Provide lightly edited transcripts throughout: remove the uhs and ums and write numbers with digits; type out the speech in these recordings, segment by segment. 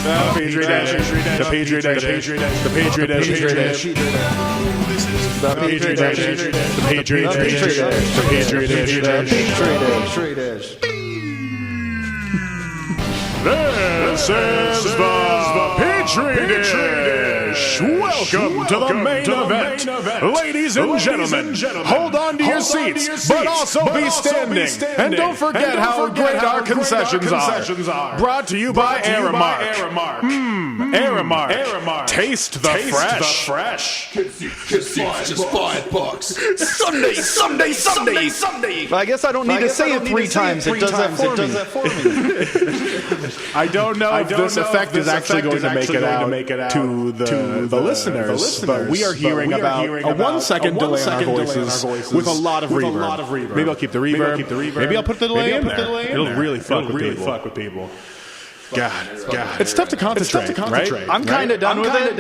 The Petri dish. The Petri dish. The Petri dish. The Petri dish. The Petri dish. The Petri dish. The Petri dish. Petri dish. This is the Petri dish. Welcome to the main event. Ladies and gentlemen, hold on to your seats, but also be standing. And don't forget how great our concessions are. Brought to you by Aramark. Aramark. Taste the fresh. Just $5. Sunday. Well, I guess I don't need to say it 3 times. It does that for me. I don't know if this effect is actually going to make it out to the listeners, but we are hearing about a 1 second delay in our voices with a lot of reverb. Maybe I'll keep the reverb. Maybe I'll put the delay in there. It'll really fuck with people. God. It's tough to concentrate, right? I'm kind of done with it.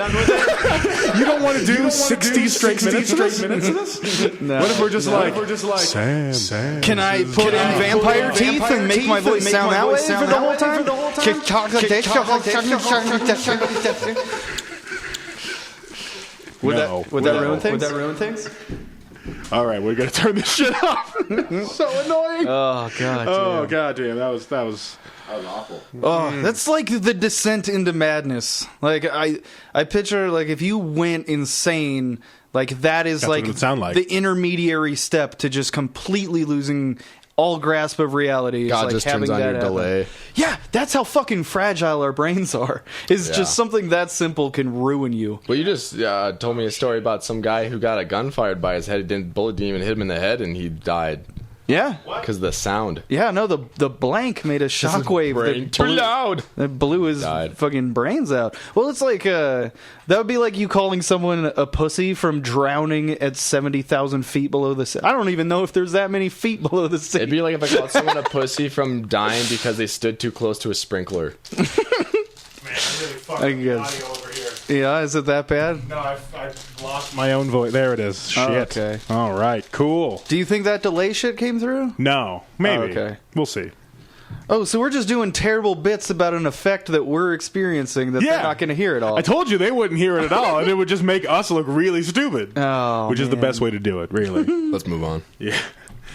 You don't want to do 60 straight minutes of this? No. What if we're just like, Sam. Can I put in vampire teeth and make my voice sound that way for the whole time? Would that ruin things? All right, we're gonna turn this shit off. So annoying. Oh god damn. That was awful. Oh, that's like the descent into madness. Like I picture like if you went insane, like that is like, what it sound like the intermediary step to just completely losing all grasp of reality. God like just having turns on that your happen. delay. Yeah, that's how fucking fragile our brains are. It's just something that simple can ruin you. Well, you just told me a story about some guy who got a gun fired by his head. Bullet didn't even hit him in the head, and he died. Yeah. Because of the sound. Yeah, no, the blank made a shockwave too loud. That blew his fucking brains out. Well, it's like, that would be like you calling someone a pussy from drowning at 70,000 feet below the sea. I don't even know if there's that many feet below the sea. It'd be like if I called someone a pussy from dying because they stood too close to a sprinkler. Man, I really fucked up the audio over here. Yeah, is it that bad? No, I've lost my own voice. There it is. Shit. Oh, okay. All right, cool. Do you think that delay shit came through? No, maybe. Oh, okay. We'll see. Oh, so we're just doing terrible bits about an effect that we're experiencing that they're not going to hear at all. I told you they wouldn't hear it at all, and it would just make us look really stupid. Oh, which is the best way to do it, really. Let's move on. Yeah.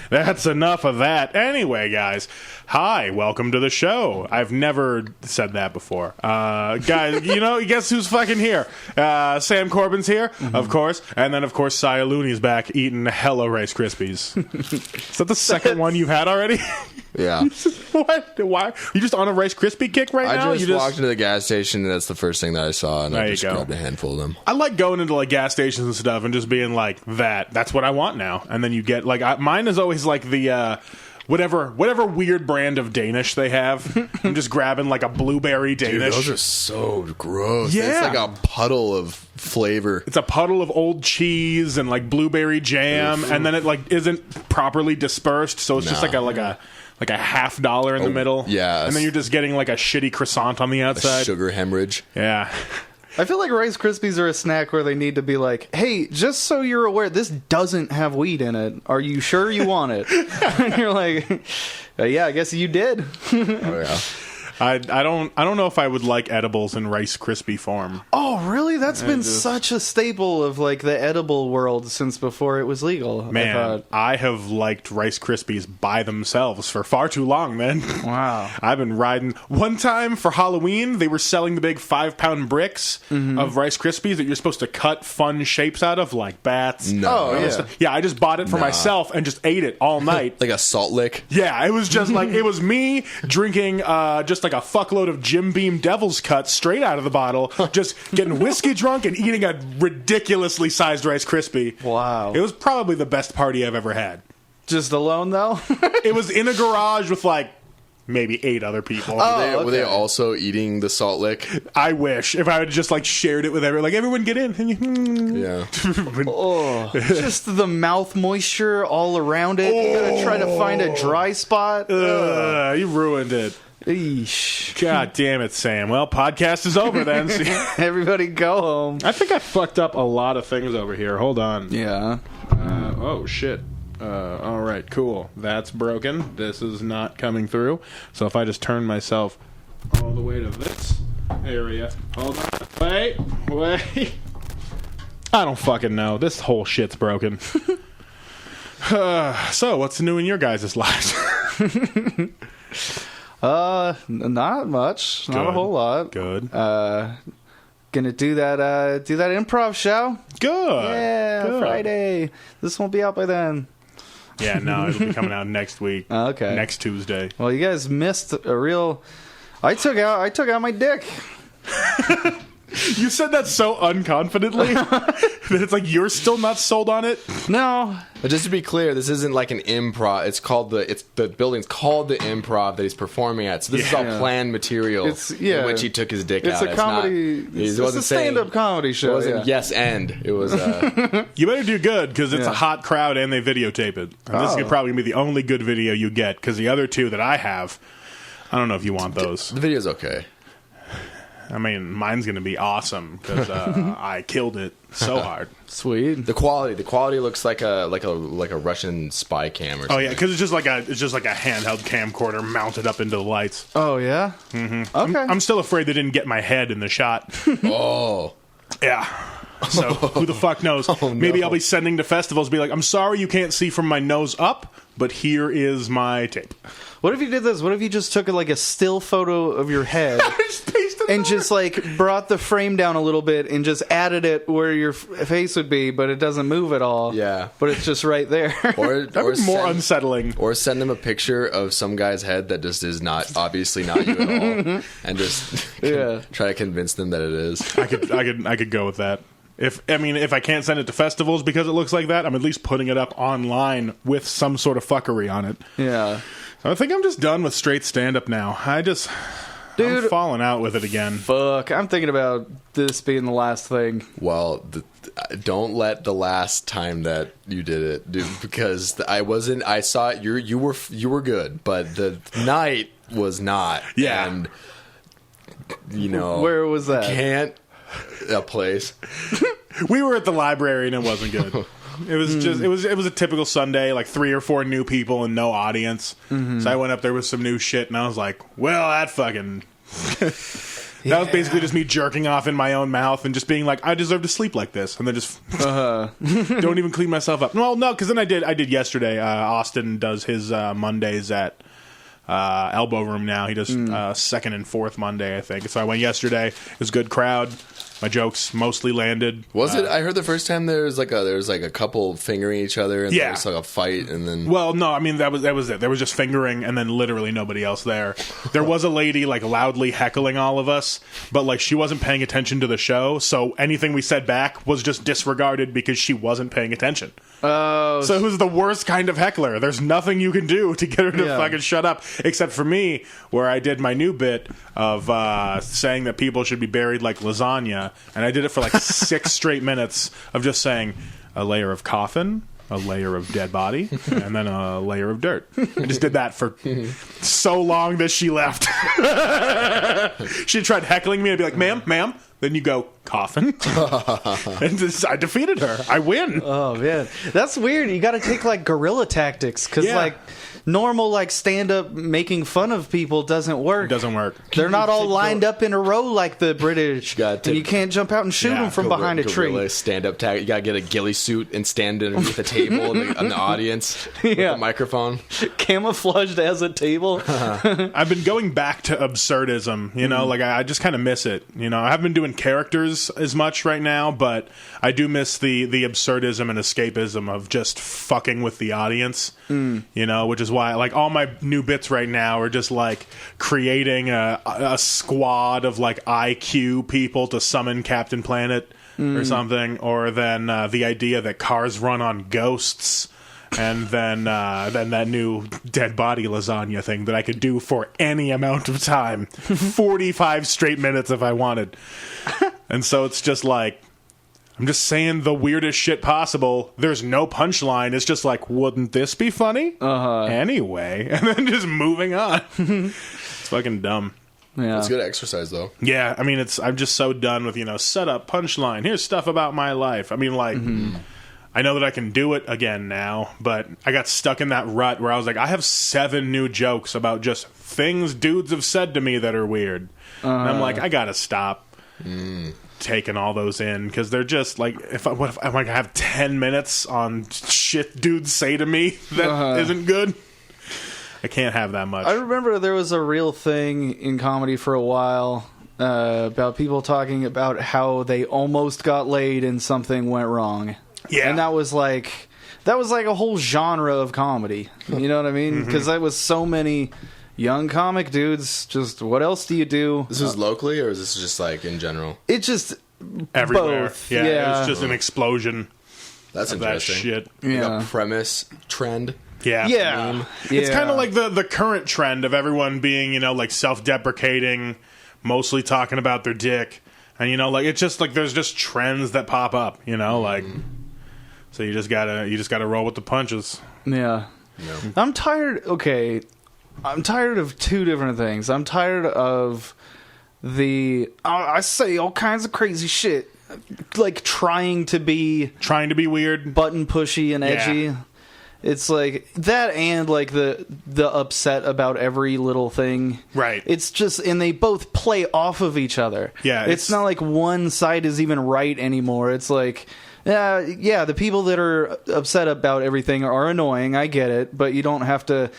That's enough of that. Anyway, guys, hi, welcome to the show. I've never said that before. Guys, guess who's fucking here? Sam Corbin's here, of course. And then, of course, Aluni's back eating hella Rice Krispies. Is that the second one you've had already? Yeah. What? Why? You just on a Rice Krispie kick right now? I just walked into the gas station, and that's the first thing that I saw, and I just grabbed a handful of them. I like going into like gas stations and stuff and just being like, that's what I want now. And then you get like, mine is always like the whatever weird brand of Danish they have. I'm just grabbing like a blueberry Danish. Dude, those are so gross. Yeah. It's like a puddle of flavor. It's a puddle of old cheese and like blueberry jam, and then it like isn't properly dispersed, so it's just like a $50 in the middle. Yeah. And then you're just getting like a shitty croissant on the outside. A sugar hemorrhage. Yeah. I feel like Rice Krispies are a snack where they need to be like, hey, just so you're aware, this doesn't have wheat in it. Are you sure you want it? And you're like, yeah, I guess you did. Oh, yeah. I don't know if I would like edibles in Rice Krispie form. Oh, really? That's been such a staple of like the edible world since before it was legal. Man, I have liked Rice Krispies by themselves for far too long, man. Wow. I've been riding. One time for Halloween, they were selling the big 5-pound bricks of Rice Krispies that you're supposed to cut fun shapes out of, like bats. No. Oh, yeah. Yeah, I just bought it for myself and just ate it all night. Like a salt lick. Yeah, it was just like, it was me drinking just like a fuckload of Jim Beam Devil's Cut straight out of the bottle, just getting whiskey drunk and eating a ridiculously sized Rice Krispie. Wow. It was probably the best party I've ever had. Just alone, though? It was in a garage with like maybe 8 other people. Oh, Were they also eating the salt lick? I wish. If I had just like shared it with everyone, like everyone get in. Yeah. Oh, just the mouth moisture all around it. You gotta try to find a dry spot. You ruined it. Eesh. God damn it, Sam. Well, podcast is over then. Everybody go home. I think I fucked up a lot of things over here. Hold on. Yeah. Oh, shit. All right, cool. That's broken. This is not coming through. So if I just turn myself all the way to this area. Hold on. Wait. I don't fucking know. This whole shit's broken. So, what's new in your guys' lives? Not much. Not a whole lot. Good. Gonna do that improv show. Good. Yeah, Good. Friday. This won't be out by then. Yeah, no, it'll be coming out next week. Okay. Next Tuesday. Well, you guys missed a real. I took out my dick. You said that so unconfidently that it's like you're still not sold on it. No. But just to be clear, this isn't like an improv. The building's called the Improv that he's performing at. So this is all planned material. In which he took his dick out. It's a comedy. It's a stand-up comedy show. It wasn't yes and. It was. You better do good because it's a hot crowd and they videotape it. And this is probably gonna be the only good video you get because the other two that I have, I don't know if you want those. The video's okay. I mean, mine's going to be awesome because I killed it so hard. Sweet. The quality looks like a Russian spy cam or something. Oh yeah, because it's just like a handheld camcorder mounted up into the lights. Oh yeah. Mm-hmm. Okay. I'm still afraid they didn't get my head in the shot. Oh. Yeah. So who the fuck knows? Oh, no. Maybe I'll be sending to festivals, be like, I'm sorry you can't see from my nose up, but here is my tape. What if you did this? What if you just took like a still photo of your head and just like brought the frame down a little bit and just added it where your face would be, but it doesn't move at all. Yeah, but it's just right there. Or more unsettling. Or send them a picture of some guy's head that just is obviously not you at all, and just try to convince them that it is. I could go with that. If I can't send it to festivals because it looks like that, I'm at least putting it up online with some sort of fuckery on it. Yeah. I think I'm just done with straight stand-up now. I'm falling out with it again. Fuck, I'm thinking about this being the last thing. Well, don't let the last time that you did it, dude, because I saw it. You were good, but the night was not. Yeah. And, you know. Where was that? A place. We were at the library and it wasn't good. It was just it was a typical Sunday, like 3 or 4 new people and no audience. Mm-hmm. So I went up there with some new shit and I was like, well, that fucking that was basically just me jerking off in my own mouth and just being like, I deserve to sleep like this, and then just don't even clean myself up. Well, no, because then I did yesterday. Austin does his Mondays at Elbow Room now. He does second and fourth Monday, I think. So I went yesterday. It was a good crowd. My jokes mostly landed. Was it? I heard the first time there was like a couple fingering each other and there was like a fight and then. Well, no, I mean that was it. There was just fingering and then literally nobody else there. There was a lady like loudly heckling all of us, but like she wasn't paying attention to the show, so anything we said back was just disregarded because she wasn't paying attention. Oh. So who's the worst kind of heckler? There's nothing you can do to get her to fucking shut up, except for me, where I did my new bit of saying that people should be buried like lasagna, and I did it for like 6 straight minutes of just saying a layer of coffin, a layer of dead body, and then a layer of dirt. I just did that for so long that she left. She tried heckling me. I'd be like, ma'am. Then you go, coffin. And I defeated her. I win. Oh, man. That's weird. You got to take, like, guerrilla tactics. Because, like, normal, like, stand-up making fun of people doesn't work. It doesn't work. They're not all lined up in a row like the British. And you can't jump out and shoot them from behind a tree. Stand-up tactic. You got to get a ghillie suit and stand underneath a table in the audience with a microphone. Camouflaged as a table. I've been going back to absurdism. You know, like, I just kind of miss it. You know, I haven't been doing characters as much right now, but I do miss the absurdism and escapism of just fucking with the audience. You know, which is why like all my new bits right now are just like creating a squad of like IQ people to summon Captain Planet or something, or then the idea that cars run on ghosts. And then that new dead body lasagna thing that I could do for any amount of time. 45 straight minutes if I wanted. And so it's just like, I'm just saying the weirdest shit possible. There's no punchline. It's just like, wouldn't this be funny? Anyway. And then just moving on. It's fucking dumb. Yeah. It's good exercise, though. Yeah, I mean, I'm just so done with, set up, punchline. Here's stuff about my life. I mean, like... I know that I can do it again now, but I got stuck in that rut where I was like, I have 7 new jokes about just things dudes have said to me that are weird. And I'm like, I gotta stop taking all those in, because they're just like, what if I might have 10 minutes on shit dudes say to me that isn't good? I can't have that much. I remember there was a real thing in comedy for a while about people talking about how they almost got laid and something went wrong. Yeah. And that was like a whole genre of comedy. You know what I mean? Because that was so many young comic dudes. Just, what else do you do? This is locally, or is this just like in general? It just Everywhere. both. Yeah, Yeah. it was just an explosion That's of that interesting. shit. Yeah. Like a premise trend. Yeah. Yeah. It's Yeah. kind of like the current trend of everyone being, you know, like self-deprecating, mostly talking about their dick. And, you know, like, it's just like there's just trends that pop up, you know, like, so you just gotta roll with the punches. Yeah. No. I'm tired. Okay. I'm tired of 2 different things. I'm tired of I say all kinds of crazy shit, like trying to be weird. button pushy and edgy. Yeah. It's like that, and like the upset about every little thing. Right. It's just, and they both play off of each other. Yeah, It's not like one side is even right anymore. It's like, yeah, the people that are upset about everything are annoying. I get it, but you don't have to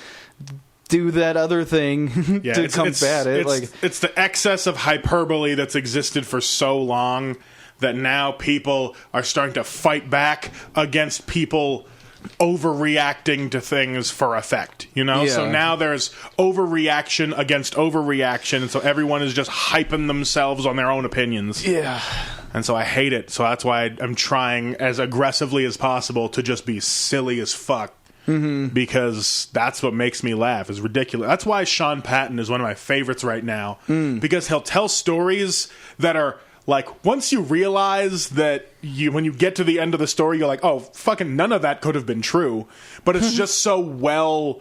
do that other thing to combat it. It's the excess of hyperbole that's existed for so long that now people are starting to fight back against people overreacting to things for effect, you know? Yeah. So now there's overreaction against overreaction, and so everyone is just hyping themselves on their own opinions. Yeah. And so I hate it. So that's why I'm trying as aggressively as possible to just be silly as fuck. Because that's what makes me laugh, is ridiculous. That's why Sean Patton is one of my favorites right now. Because he'll tell stories that are like, once you realize that when you get to the end of the story, you're like, oh, fucking none of that could have been true. But it's just so well,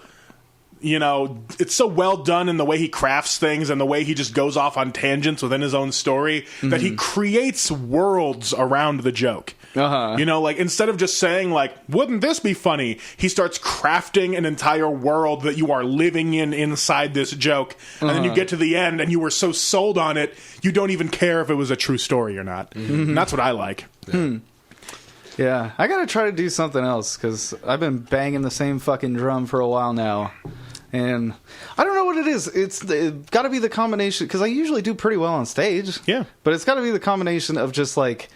you know, it's so well done in the way he crafts things and the way he just goes off on tangents within his own story that he creates worlds around the joke. You know, like, instead of just saying, like, wouldn't this be funny? He starts crafting an entire world that you are living inside this joke. And then you get to the end and you were so sold on it, you don't even care if it was a true story or not. And that's what I like. Yeah. I gotta try to do something else, because I've been banging the same fucking drum for a while now. And I don't know what it is. It's got to be the combination, because I usually do pretty well on stage. Yeah. But it's got to be the combination of just, like,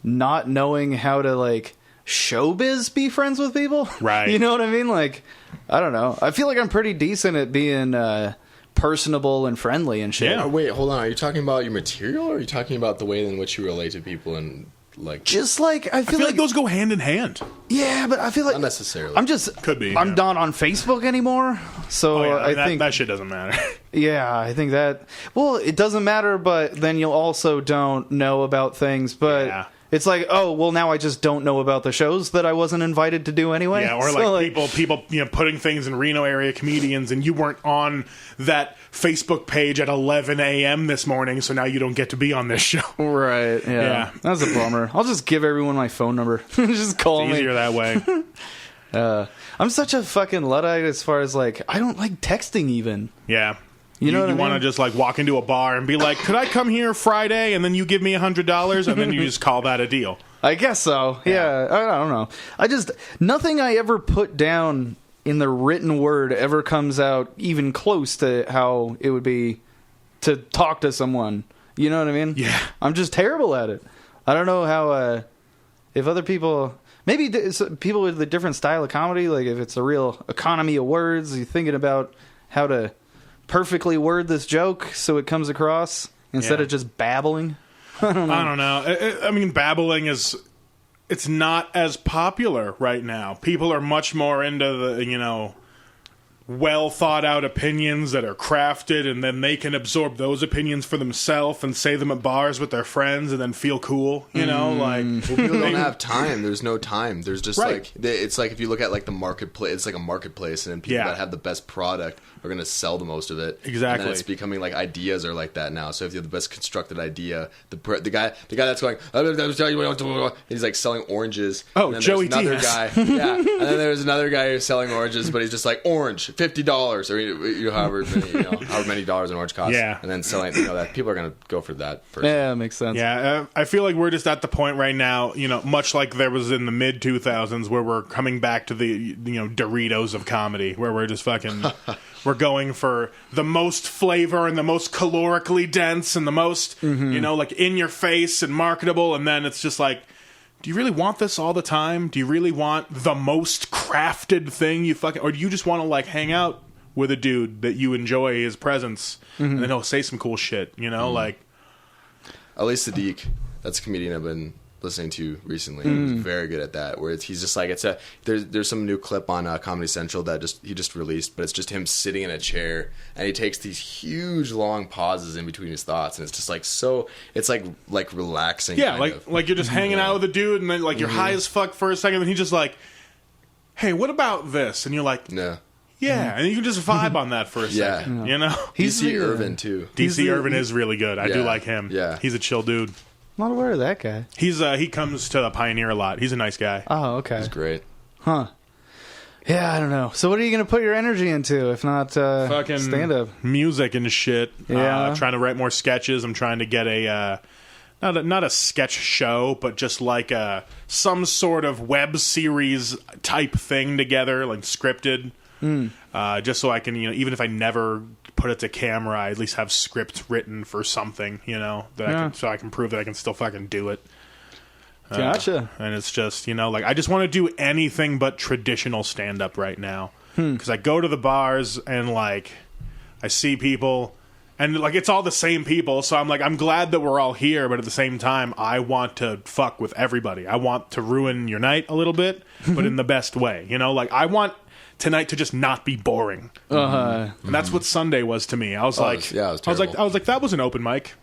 not knowing how to, like, showbiz be friends with people. Right. You know what I mean? Like, I don't know. I feel like I'm pretty decent at being personable and friendly and shit. Yeah. Oh, wait, hold on. Are you talking about your material, or are you talking about the way in which you relate to people and, like... Just like, I feel like those go hand in hand. Yeah, but I feel like... Not necessarily. I'm just... Could be, I'm yeah. not on Facebook anymore, so I think... that shit doesn't matter. Yeah, I think that... Well, it doesn't matter, but then you also don't know about things, but... Yeah. It's like, oh, well, now I just don't know about the shows that I wasn't invited to do anyway. Yeah, or So, like people, you know, putting things in Reno area comedians, and you weren't on that Facebook page at 11 a.m. this morning, so now you don't get to be on this show. Right, yeah. That's a bummer. I'll just give everyone my phone number. Just call It's me. easier that way. I'm such a fucking Luddite as far as, like, I don't like texting even. Yeah. You know what I want to mean? just like walk into a bar and be like, could I come here Friday? And then you give me $100, and then you just call that a deal. I guess so. Yeah, I don't know. Nothing I ever put down in the written word ever comes out even close to how it would be to talk to someone. You know what I mean? Yeah. I'm just terrible at it. I don't know how, if other people, maybe people with a different style of comedy, like if it's a real economy of words, you're thinking about how to perfectly word this joke so it comes across instead of just babbling. I don't know. I mean, babbling it's not as popular right now. People are much more into the, you know, well thought out opinions that are crafted, and then they can absorb those opinions for themselves and say them at bars with their friends and then feel cool, you know, like people don't have time. There's no time. There's just Right. like it's like if you look at like the marketplace, it's like a marketplace, and then people that have the best product are going to sell the most of it. Exactly. And then it's becoming like ideas are like that now. So if you have the best constructed idea, the guy that's going, he's like selling oranges. Oh, and then Joey there's another Diaz. guy, yeah. And then there's another guy who's selling oranges, but he's just like orange, $50, or however many dollars an orange costs. Yeah. And then selling, that people are going to go for that first. Yeah, that makes sense. Yeah, I feel like we're just at the point right now, much like there was in the mid 2000s, where we're coming back to the Doritos of comedy, where we're just fucking we're going for the most flavor and the most calorically dense and the most like in your face and marketable, and then it's just like, do you really want this all the time? Do you really want the most crafted thing or do you just want to like hang out with a dude that you enjoy his presence and then he'll say some cool shit, like. Ali Sadiq, that's a comedian I've been listening to recently. He's very good at that. Where he's just like there's some new clip on Comedy Central that he just released, but it's just him sitting in a chair and he takes these huge long pauses in between his thoughts, and it's just like it's like relaxing. Yeah, kind of. like you're just hanging out with a dude, and then like you're high as fuck for a second, and he's just like, "Hey, what about this?" And you're like, No. Yeah, and you can just vibe on that for a second, DC Irvin too. DC Irvin is really good. I do like him. Yeah. He's a chill dude. I'm not aware of that guy. He comes to the Pioneer a lot. He's a nice guy. Oh, okay. He's great. Huh. Yeah, I don't know. So what are you going to put your energy into if not Fucking stand-up? music and shit. Yeah. Trying to write more sketches. I'm trying to get not a sketch show, but just like some sort of web series type thing together, like scripted. Just so I can, even if I never put it to camera, I at least have scripts written for something, so I can prove that I can still fucking do it. Gotcha. And it's just, I just want to do anything but traditional stand-up right now. Because I go to the bars and, I see people, and, it's all the same people, so I'm glad that we're all here, but at the same time, I want to fuck with everybody. I want to ruin your night a little bit, but in the best way. I want tonight to just not be boring. And that's what Sunday was to me. I was like, it was terrible. I was like, that was an open mic.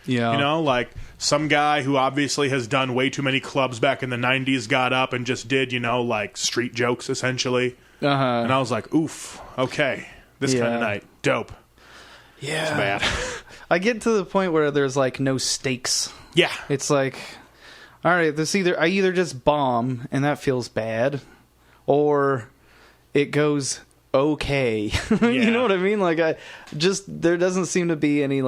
Yeah. Some guy who obviously has done way too many clubs back in the 90s got up and just did, street jokes, essentially. And I was like, oof, okay. This kind of night. Dope. Yeah. It's bad. I get to the point where there's, no stakes. Yeah. It's like, all right, I either just bomb, and that feels bad, or it goes okay. You know what I mean? There doesn't seem to be any,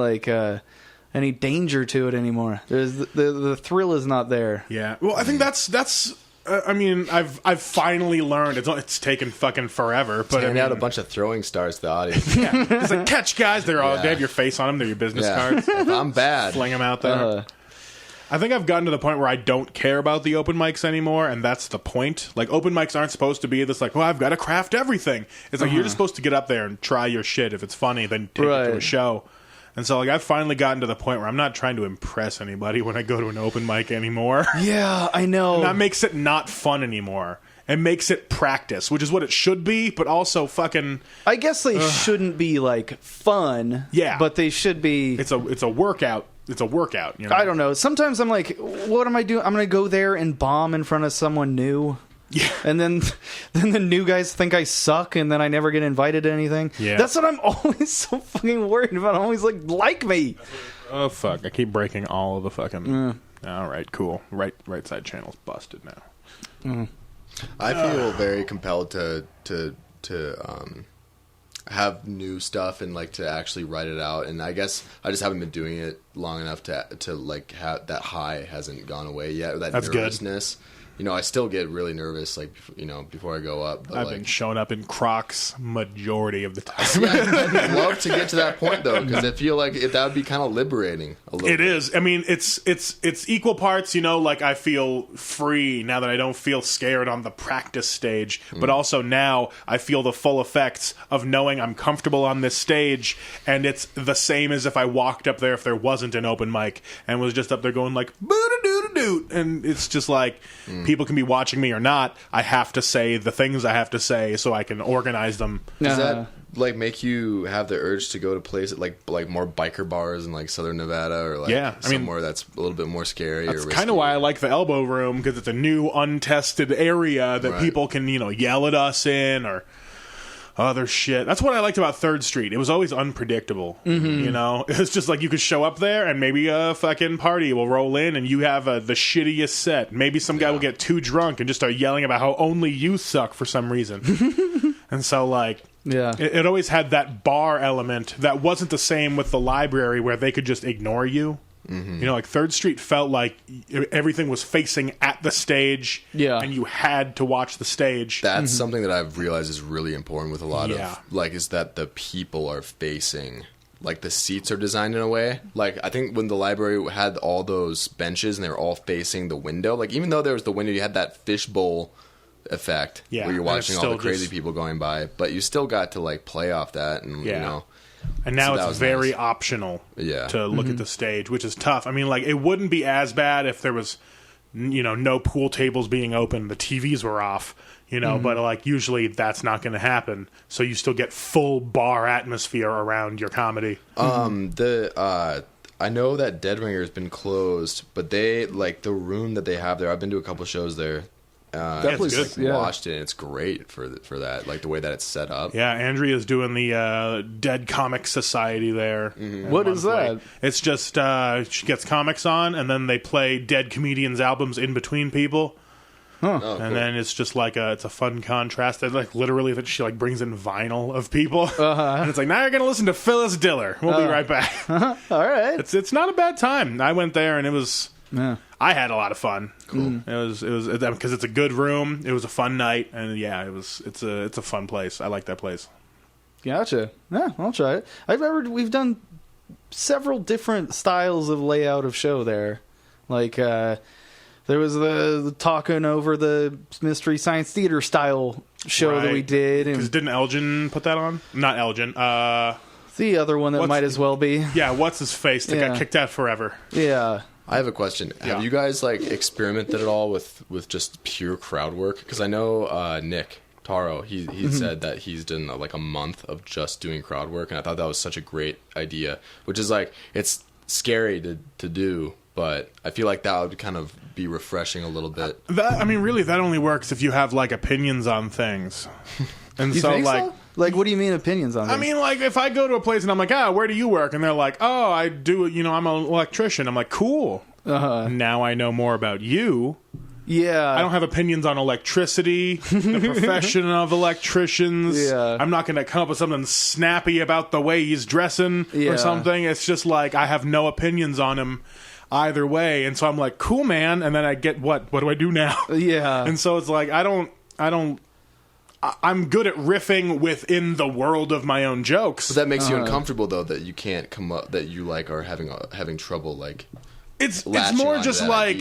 any danger to it anymore. There's the thrill is not there. Yeah. Well, I think that's I've finally learned. It's taken fucking forever, but Hand out a bunch of throwing stars to the audience. yeah, it's like, catch guys. They have your face on them. They're your business cards. If I'm bad. Fling them out there. I think I've gotten to the point where I don't care about the open mics anymore, and that's the point. Open mics aren't supposed to be this I've got to craft everything. It's you're just supposed to get up there and try your shit. If it's funny, then take it to a show. And so, I've finally gotten to the point where I'm not trying to impress anybody when I go to an open mic anymore. Yeah, I know. And that makes it not fun anymore. It makes it practice, which is what it should be, but also fucking... I guess they shouldn't be, fun. Yeah. But they should be... It's a workout. It's a workout, I don't know. Sometimes I'm like, what am I doing? I'm going to go there and bomb in front of someone new. Yeah. And then the new guys think I suck, and then I never get invited to anything. Yeah. That's what I'm always so fucking worried about. I'm always like me. Oh, fuck. I keep breaking all of the fucking... All right, cool. Right side channel's busted now. I feel very compelled to have new stuff and to actually write it out, and I guess I just haven't been doing it long enough to have that high hasn't gone away yet. Or that That's nervousness. Good. I still get really nervous, before I go up. But I've been showing up in Crocs majority of the time. I'd love to get to that point though, because I feel like that would be kind of liberating. A little bit. Is. I mean, it's equal parts. I feel free now that I don't feel scared on the practice stage, but also now I feel the full effects of knowing I'm comfortable on this stage, and it's the same as if I walked up there if there wasn't an open mic and was just up there going boo-doo-doo-doo-doo. suit, and it's just like people can be watching me or not. I have to say the things I have to say so I can organize them. Does that like make you have the urge to go to places like more biker bars in like Southern Nevada or like somewhere that's a little bit more scary? That's kind of why I like the Elbow Room, because it's a new, untested area that people can yell at us in or other shit. That's what I liked about 3rd Street. It was always unpredictable. It was just like you could show up there and maybe a fucking party will roll in and you have the shittiest set. Maybe some guy will get too drunk and just start yelling about how only you suck for some reason. And so like it always had that bar element that wasn't the same with the library, where they could just ignore you. Like 3rd Street felt like everything was facing at the stage, and you had to watch the stage. That's something that I've realized is really important with a lot of, like, is that the people are facing, like, the seats are designed in a way. Like, I think when the library had all those benches and they were all facing the window, like, even though there was the window, you had that fishbowl effect where you're watching all the crazy people going by, but you still got to, like, play off that, and, And now it's very optional to look at the stage, which is tough. I mean, like, it wouldn't be as bad if there was, no pool tables being open, the TVs were off, but, like, usually that's not going to happen. So you still get full bar atmosphere around your comedy. I know that Dead Ringer has been closed, but they, like, the room that they have there, I've been to a couple shows there. Definitely watched it, and it's great for that, like the way that it's set up. Yeah, Andrea's doing the Dead Comic Society there. What is that? It's just she gets comics on, and then they play dead comedians' albums in between people. And then it's just like it's a fun contrast. And like literally, that she like brings in vinyl of people, and it's like, now you're gonna listen to Phyllis Diller. We'll be right back. All right, it's not a bad time. I went there, and it was. I had a lot of fun. Cool. It was because it's a good room. It was a fun night, and it's a fun place. I like that place. Gotcha. Yeah, I'll try it. We've done several different styles of layout of show there. Like there was the talking over the Mystery Science Theater style show that we did. Because didn't Elgin put that on? Not Elgin. The other one that might as well be. Yeah, what's his face that got kicked out forever? Yeah. I have a question. Have you guys like experimented at all with just pure crowd work? Because I know Nick Taro, he said that he's done like a month of just doing crowd work, and I thought that was such a great idea. Which is like, it's scary to do, but I feel like that would kind of be refreshing a little bit. Really, that only works if you have like opinions on things. And you think so? Like, what do you mean opinions on things? I mean, like, if I go to a place and I'm like, where do you work? And they're like, I do, I'm an electrician. I'm like, cool. Now I know more about you. Yeah. I don't have opinions on electricity, the profession of electricians. Yeah. I'm not going to come up with something snappy about the way he's dressing or something. It's just like, I have no opinions on him either way. And so I'm like, cool, man. And then I get, what do I do now? Yeah. And so it's like, I'm good at riffing within the world of my own jokes. But that makes you uncomfortable, though, that you can't come up, that you like are having trouble, like. It's more just like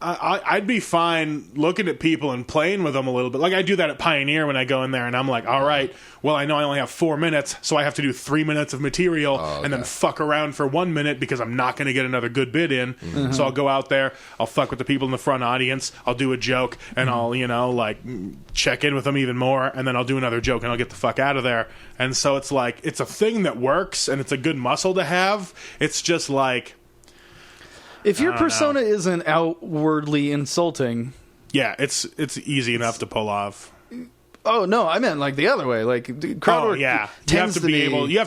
I'd be fine looking at people and playing with them a little bit. Like I do that at Pioneer when I go in there and I'm like, all right, well, I know I only have 4 minutes, so I have to do 3 minutes of material and then fuck around for 1 minute because I'm not going to get another good bit in. So I'll go out there, I'll fuck with the people in the front audience, I'll do a joke, and I'll, like check in with them even more, and then I'll do another joke and I'll get the fuck out of there. And so it's like, it's a thing that works and it's a good muscle to have. It's just like, if your persona isn't outwardly insulting, it's easy enough to pull off. Oh no, I meant like the other way. Like crowd work. You have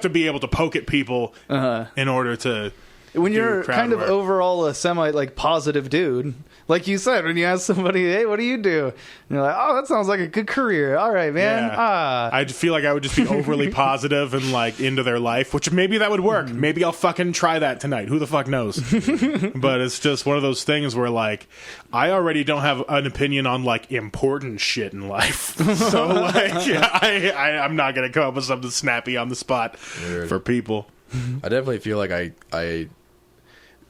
to be able to poke at people in order to. When you're kind of overall a semi like positive dude, like you said, when you ask somebody, "Hey, what do you do?" and you're like, "Oh, that sounds like a good career. All right, man." I feel like I would just be overly positive and like into their life, which maybe that would work. Maybe I'll fucking try that tonight. Who the fuck knows? But it's just one of those things where like I already don't have an opinion on like important shit in life, so like I'm not gonna come up with something snappy on the spot for people. I definitely feel like I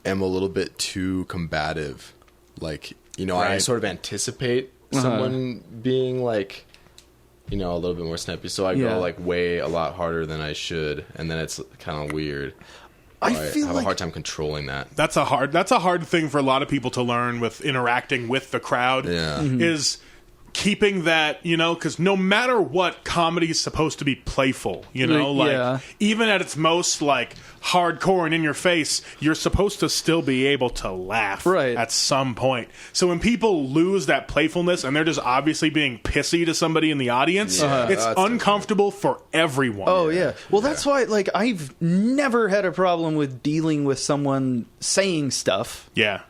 am a little bit too combative. Like, I sort of anticipate someone being like, a little bit more snappy. So I go like way a lot harder than I should. And then it's kind of weird. I I feel have like a hard time controlling that. That's a hard thing for a lot of people to learn with interacting with the crowd. Yeah. Is keeping that, because no matter what, comedy is supposed to be playful, Yeah. even at its most like hardcore and in your face, you're supposed to still be able to laugh Right. at some point. So when people lose that playfulness and they're just obviously being pissy to somebody in the audience, it's that's uncomfortable for everyone. Oh yeah. Well, that's why like I've never had a problem with dealing with someone saying stuff. Yeah.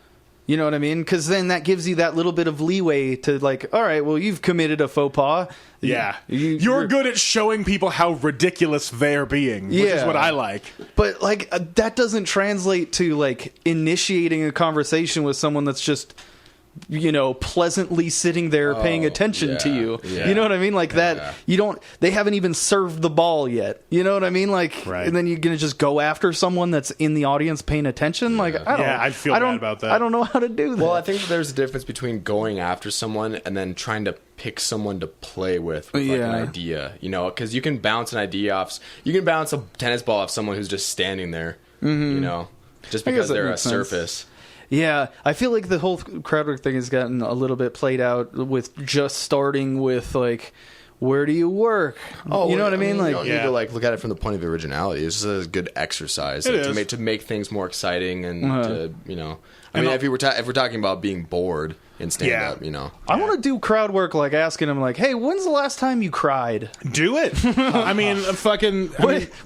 You know what I mean? Because then that gives you that little bit of leeway to like, all right, well, you've committed a faux pas. Yeah. You're You're good at showing people how ridiculous they're being, which is Yeah. what I like. But like that doesn't translate to like initiating a conversation with someone that's just pleasantly sitting there paying attention to you. yeah. You know what I mean? Like that they haven't even served the ball yet. You know what I mean? Like Right. and then you're going to just go after someone that's in the audience paying attention? Like I don't Yeah, I'd feel bad about that. I don't know how to do that. Well, I think that there's a difference between going after someone and then trying to pick someone to play with like Yeah. an idea, because you can bounce an idea off. You can bounce a tennis ball off someone who's just standing there, just I guess because that they're a makes sense. surface. Yeah, I feel like the whole crowd work thing has gotten a little bit played out with just starting with like, where do you work? You know what I mean? You Like, don't need to look at it from the point of originality. It's just a good exercise It to is. make things more exciting and to I And mean, if we're talking about being bored in stand up, I want to do crowd work, like asking them, like, "Hey, when's the last time you cried? Do it. I mean,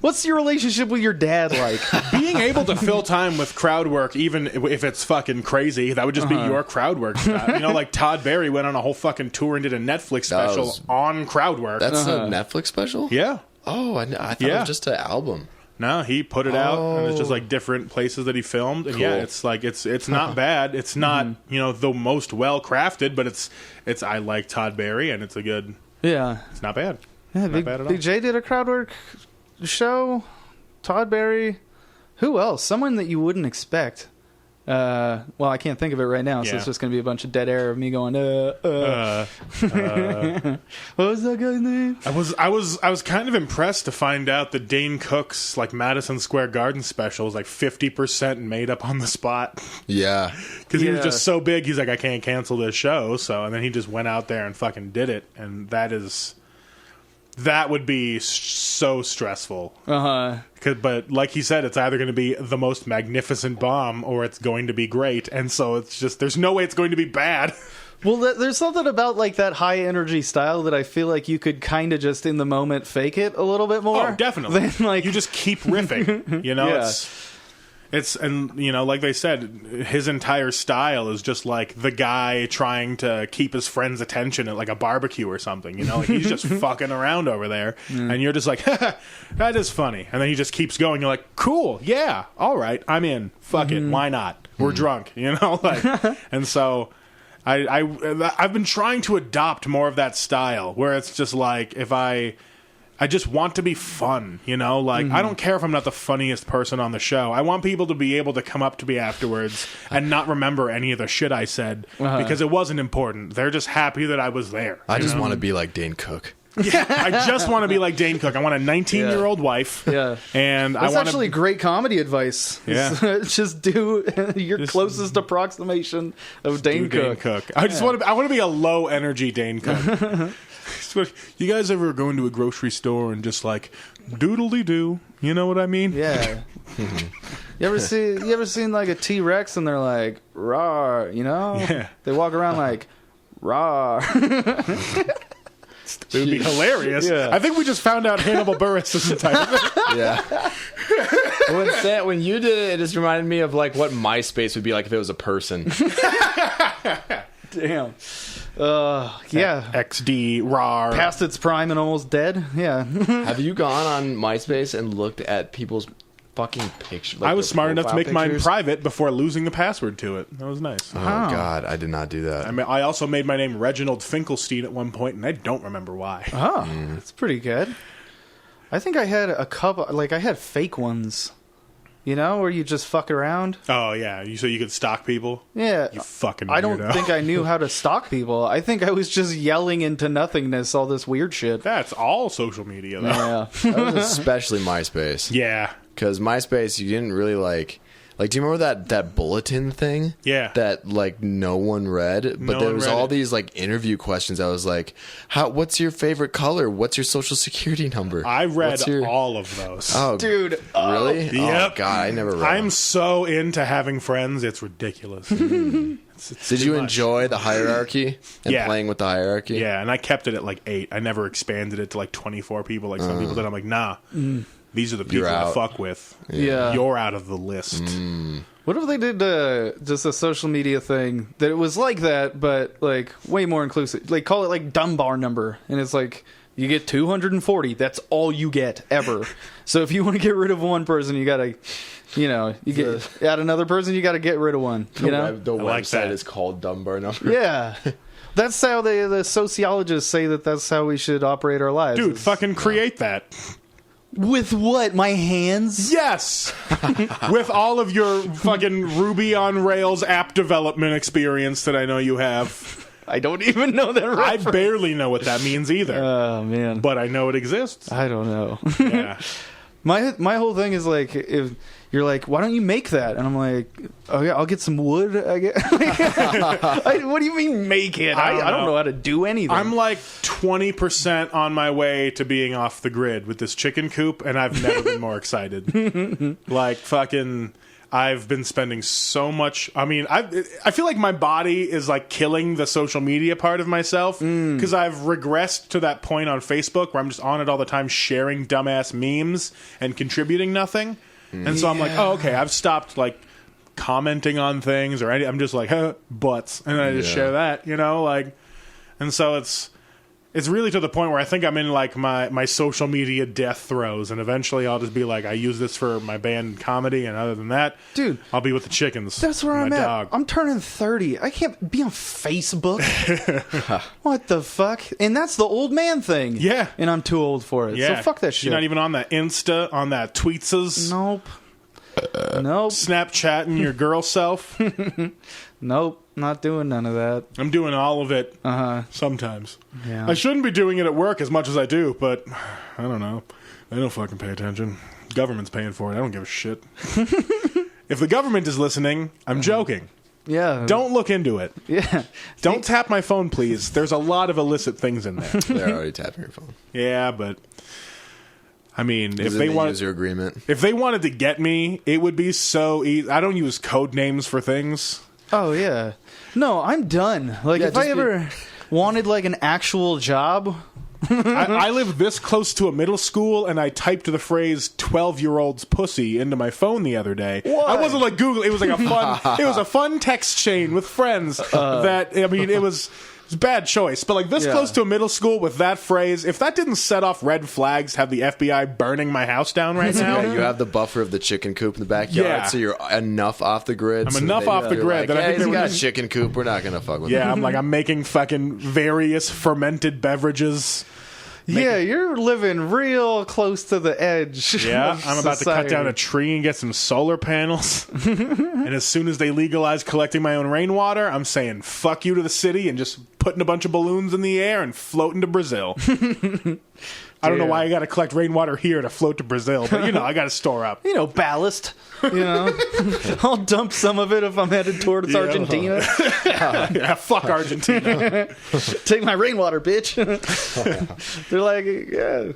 What's your relationship with your dad like?" being able to fill time with crowd work, even if it's fucking crazy, that would just be your crowd work. Like Todd Barry went on a whole fucking tour and did a Netflix special was- on crowd work. That's a Netflix special. Yeah. Oh, I thought it Yeah. was just an album. No, he put it out, and it's just like different places that he filmed, and yeah, Cool. it's like it's not bad. It's not the most well crafted, but it's I like Todd Barry, and it's a good. Yeah, It's not bad. yeah. Not Big, bad at all. Big J did a crowd work show. Todd Barry. Who else? Someone that you wouldn't expect. Well, I can't think of it right now, so Yeah. it's just going to be a bunch of dead air of me going, What was that guy's name? I was kind of impressed to find out that Dane Cook's like Madison Square Garden special was like 50% made up on the spot Yeah. because he was Yeah. just so big. He's like, I can't cancel this show, and then he just went out there and fucking did it, and that would be so stressful. But like he said, it's either going to be the most magnificent bomb or it's going to be great, and so it's just there's no way it's going to be bad. Well, there's something about like that high energy style that I feel like you could kind of just in the moment fake it a little bit more. Oh, definitely. Than, like, You just keep riffing. Yeah. It's and like they said, his entire style is just like the guy trying to keep his friend's attention at like a barbecue or something. Like he's just fucking around over there, and you're just like, that is funny. And then he just keeps going. You're like, cool, yeah, all right, I'm in. Fuck it, why not? We're drunk, like, and so. I've been trying to adopt more of that style where it's just like if I just want to be fun, like I don't care if I'm not the funniest person on the show. I want people to be able to come up to me afterwards and not remember any of the shit I said because it wasn't important. They're just happy that I was there. I just want to be like Dane Cook. Yeah, I just want to be like Dane Cook. I want a 19-year-old wife. Yeah. And That's I want actually great comedy advice. Yeah. Just do your closest approximation of Dane Cook. I just want to be a low energy Dane Cook. You guys ever go into a grocery store and just like doodly doo? You know what I mean? Yeah. You ever seen like a T-Rex and they're like rawr, Yeah. They walk around like rawr. It would be hilarious. Yeah. I think we just found out Hannibal Buress is the type of thing. Yeah. When you did it, it just reminded me of like what MySpace would be like if it was a person. Damn. Yeah. XD, RAR. Past its prime and almost dead. Yeah. Have you gone on MySpace and looked at people's fucking pictures? I was smart enough to make mine private before losing the password to it. That was nice. Oh, God. I did not do that. I also made my name Reginald Finkelstein at one point, and I don't remember why. Oh, that's pretty good. I think I had a couple, like I had fake ones, where you just fuck around. Oh, yeah. So you could stalk people? Yeah. You fucking I don't weirdo. think I knew how to stalk people. I think I was just yelling into nothingness, all this weird shit. That's all social media, though. Yeah. That was especially MySpace. Yeah. because MySpace, you didn't really like. Like, do you remember that bulletin thing? Yeah. That, like, no one read? But there was all these, like, interview questions. I was like, what's your favorite color? What's your social security number? I read all of those. Oh, Dude. Really? Yep. Oh, God, I never read I'm them. so into having friends, it's ridiculous. It's Did too you much. enjoy the hierarchy and playing with the hierarchy? Yeah, and I kept it at like 8. I never expanded it to like 24 people like some people did. I'm like, nah, these are the people to fuck with. Yeah. You're out of the list. What if they did just a social media thing that it was like that, but like way more inclusive? Like call it like Dunbar number, and it's like you get 240. That's all you get ever. So if you want to get rid of one person, you gotta, add another person, you gotta get rid of one. You know, The like website that. is called Dunbar Number. yeah. That's how the sociologists say that's how we should operate our lives. Dude, fucking create that. With what? My hands? Yes! With all of your fucking Ruby on Rails app development experience that I know you have. I don't even know that I reference. barely know what that means either. Oh, man. But I know it exists. I don't know. Yeah. My whole thing is like, if you're like, why don't you make that? And I'm like, oh yeah, I'll get some wood. I get. What do you mean make it? I don't know how to do anything. I'm like 20% on my way to being off the grid with this chicken coop, and I've never been more excited. Like fucking, I've been spending so much. I mean, I feel like my body is like killing the social media part of myself because I've regressed to that point on Facebook where I'm just on it all the time, sharing dumbass memes and contributing nothing. And so I'm like, oh, okay, I've stopped like commenting on things or I'm just like, butts, and I just share that, like, and so it's really to the point where I think I'm in like my social media death throes, and eventually I'll just be like, I use this for my band comedy, and other than that, dude, I'll be with the chickens. That's where and I'm my at. dog. I'm turning 30. I can't be on Facebook. What the fuck? And that's the old man thing. Yeah. And I'm too old for it. Yeah. So fuck that shit. You're not even on that Insta, on that Tweetses. Nope. Nope. Snapchatting your girl self. Nope. Not doing none of that. I'm doing all of it sometimes. Yeah. I shouldn't be doing it at work as much as I do, but I don't know. I don't fucking pay attention. Government's paying for it. I don't give a shit. If the government is listening, I'm joking. Yeah. Don't look into it. Yeah. Don't tap my phone, please. There's a lot of illicit things in there. They're already tapping your phone. Yeah, but I mean, Is if it they the wanted, user agreement? if they wanted to get me, it would be so easy. I don't use code names for things. Oh, yeah. No, I'm done. Like, Yeah, if I just be- ever wanted, like, an actual job... I live this close to a middle school, and I typed the phrase 12-year-old's pussy into my phone the other day. What? I wasn't like Google. It was like a fun text chain with friends that, I mean, it was a bad choice. But like this Yeah. close to a middle school with that phrase, if that didn't set off red flags, have the FBI burning my house down right now. Yeah, you have the buffer of the chicken coop in the backyard, Yeah. so you're enough off the grid. I'm so enough that off the you're grid Like, that I yeah, think he's they got would- a chicken coop. We're not gonna fuck with Yeah, him. I'm making fucking various fermented beverages. Yeah, you're living real close to the edge. Yeah, of I'm about to cut society. down a tree and get some solar panels. And as soon as they legalize collecting my own rainwater, I'm saying fuck you to the city and just putting a bunch of balloons in the air and floating to Brazil. I don't know why I got to collect rainwater here to float to Brazil, but I got to store up. Ballast. I'll dump some of it if I'm headed towards Yeah. Argentina. Yeah, fuck Argentina. Take my rainwater, bitch. They're like, yeah,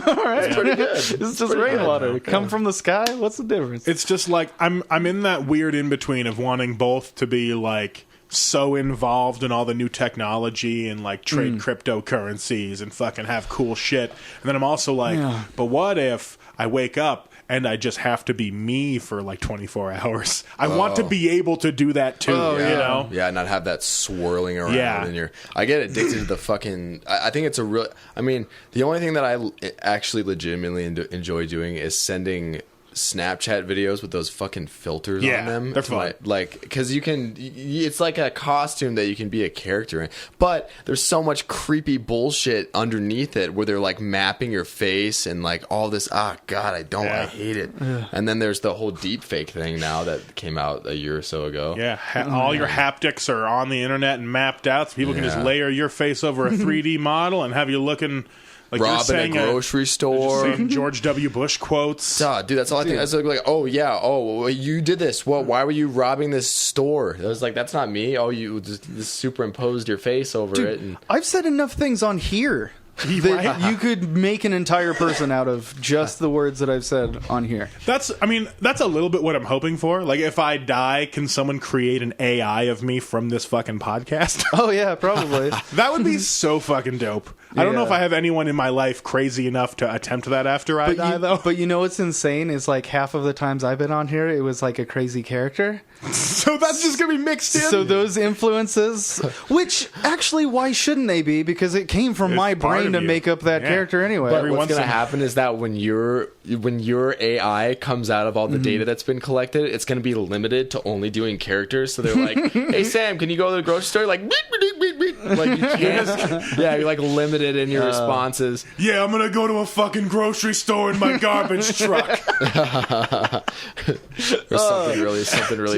all right, pretty good. It's just rainwater. Come from the sky. What's the difference? It's just like I'm in that weird in between of wanting both to be like so involved in all the new technology and like trade cryptocurrencies and fucking have cool shit. And then I'm also like, but what if I wake up and I just have to be me for like 24 hours? I want to be able to do that too, Yeah, not have that swirling around Yeah. in your... I get addicted to the fucking... I think it's a real... I mean, the only thing that I actually legitimately enjoy doing is sending Snapchat videos with those fucking filters Yeah, on them. they're to fun. like, because you can... It's like a costume that you can be a character in. But there's so much creepy bullshit underneath it where they're like mapping your face and like all this... Ah, God, I hate it. And then there's the whole deep fake thing now that came out a year or so ago. Yeah, all your haptics are on the internet and mapped out, so people can just Yeah. layer your face over a 3D model and have you looking Like robbing a grocery store. Saying George W. Bush quotes. Dude, that's all I think. I was like, oh yeah, oh you did this. Well, why were you robbing this store? I was like, that's not me. Oh, you just superimposed your face over it. And I've said enough things on here that you could make an entire person out of just the words that I've said on here. That's a little bit what I'm hoping for. Like, if I die, can someone create an AI of me from this fucking podcast? Oh yeah, probably. That would be so fucking dope. I don't know if I have anyone in my life crazy enough to attempt that after I die, though. But you know what's insane is like half of the times I've been on here, it was like a crazy character. So that's just going to be mixed in? So those influences, which actually, why shouldn't they be? Because it came from my brain to make up that character anyway. But what's going to happen is that when your AI comes out of all the data that's been collected, it's going to be limited to only doing characters. So they're like, hey, Sam, can you go to the grocery store? Like, beep, beep, beep, beep. Like you can't. Yeah, you're like limited in your responses. Yeah, I'm going to go to a fucking grocery store in my garbage truck. Or something really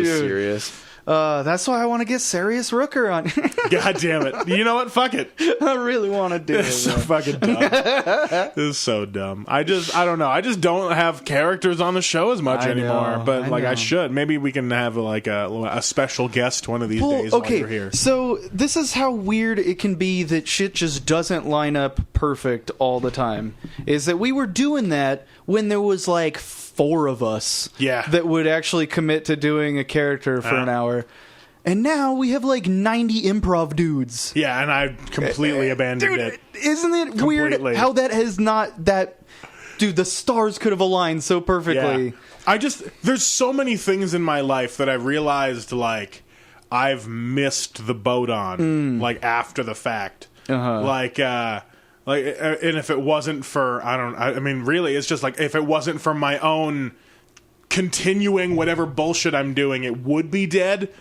serious. That's why I want to get Sirius Rooker on. God damn it. You know what? Fuck it. I really want to do it. It's so fucking dumb. This is so dumb. I don't know. I just don't have characters on the show as much anymore. But I should. Maybe we can have like a special guest one of these days while you're here. So this is how weird it can be that shit just doesn't line up perfect all the time. Is that we were doing that when there was like 4 of us that would actually commit to doing a character for an hour. And now we have like 90 improv dudes. Yeah, and I completely abandoned it. Isn't it weird how that has not that... Dude, the stars could have aligned so perfectly. Yeah. There's so many things in my life that I realized like I've missed the boat on like after the fact. And if it wasn't for, I mean, really, it's just like, if it wasn't for my own continuing whatever bullshit I'm doing, it would be dead.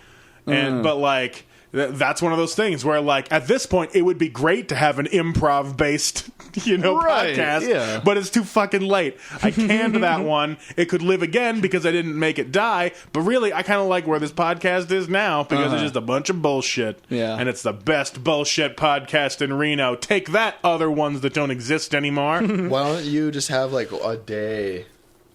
But like, that's one of those things where like, at this point, it would be great to have an improv based, podcast, but it's too fucking late. I canned that one. It could live again because I didn't make it die. But really, I kind of like where this podcast is now because it's just a bunch of bullshit. Yeah. And it's the best bullshit podcast in Reno. Take that, other ones that don't exist anymore. Why don't you just have like a day,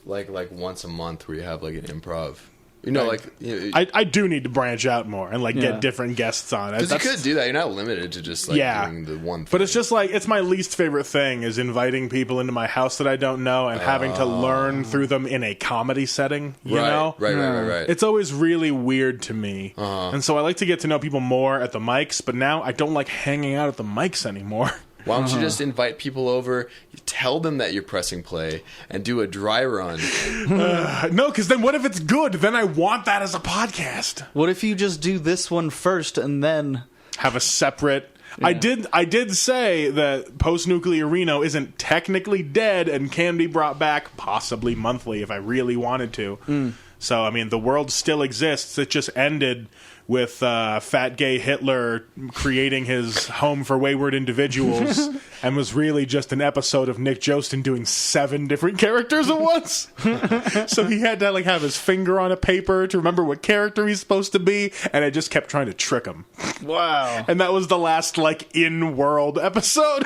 like once a month where you have like an improv? I do need to branch out more and like get different guests on. Because you could do that. You're not limited to just like doing the one thing. But it's just like, it's my least favorite thing is inviting people into my house that I don't know and having to learn through them in a comedy setting, you know? Right. It's always really weird to me. And so I like to get to know people more at the mics, but now I don't like hanging out at the mics anymore. Why don't you just invite people over, tell them that you're pressing play, and do a dry run? No, because then what if it's good? Then I want that as a podcast. What if you just do this one first and then have a separate... Yeah. I did say that Post-Nuclear Reno isn't technically dead and can be brought back possibly monthly if I really wanted to. So, I mean, the world still exists. It just ended with fat gay Hitler creating his home for wayward individuals and was really just an episode of Nick Jostin doing 7 different characters at once. So he had to like have his finger on a paper to remember what character he's supposed to be, and I just kept trying to trick him. Wow. And that was the last like in-world episode.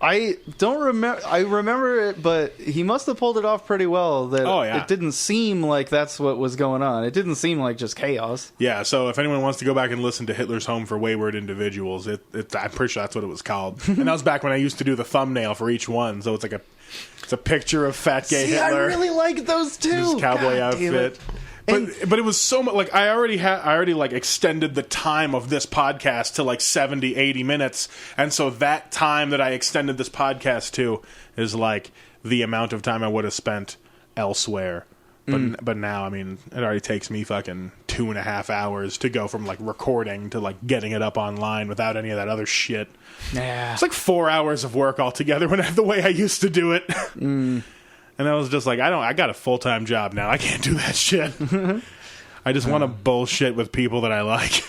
I don't remember. I remember it, but he must have pulled it off pretty well. It didn't seem like that's what was going on. It didn't seem like just chaos. Yeah, so if anyone wants to go back and listen to Hitler's Home for Wayward Individuals, I'm pretty sure that's what it was called. And that was back when I used to do the thumbnail for each one. So it's like a picture of fat gay Hitler. I really like those too. His cowboy outfit. But it was so much like I already like extended the time of this podcast to like 70, 80 minutes. And so that time that I extended this podcast to is like the amount of time I would have spent elsewhere. But now, I mean, it already takes me fucking 2.5 hours to go from like recording to like getting it up online without any of that other shit. Yeah. It's like 4 hours of work altogether the way I used to do it. And I was just like, I got a full-time job now. I can't do that shit. I just want to bullshit with people that I like.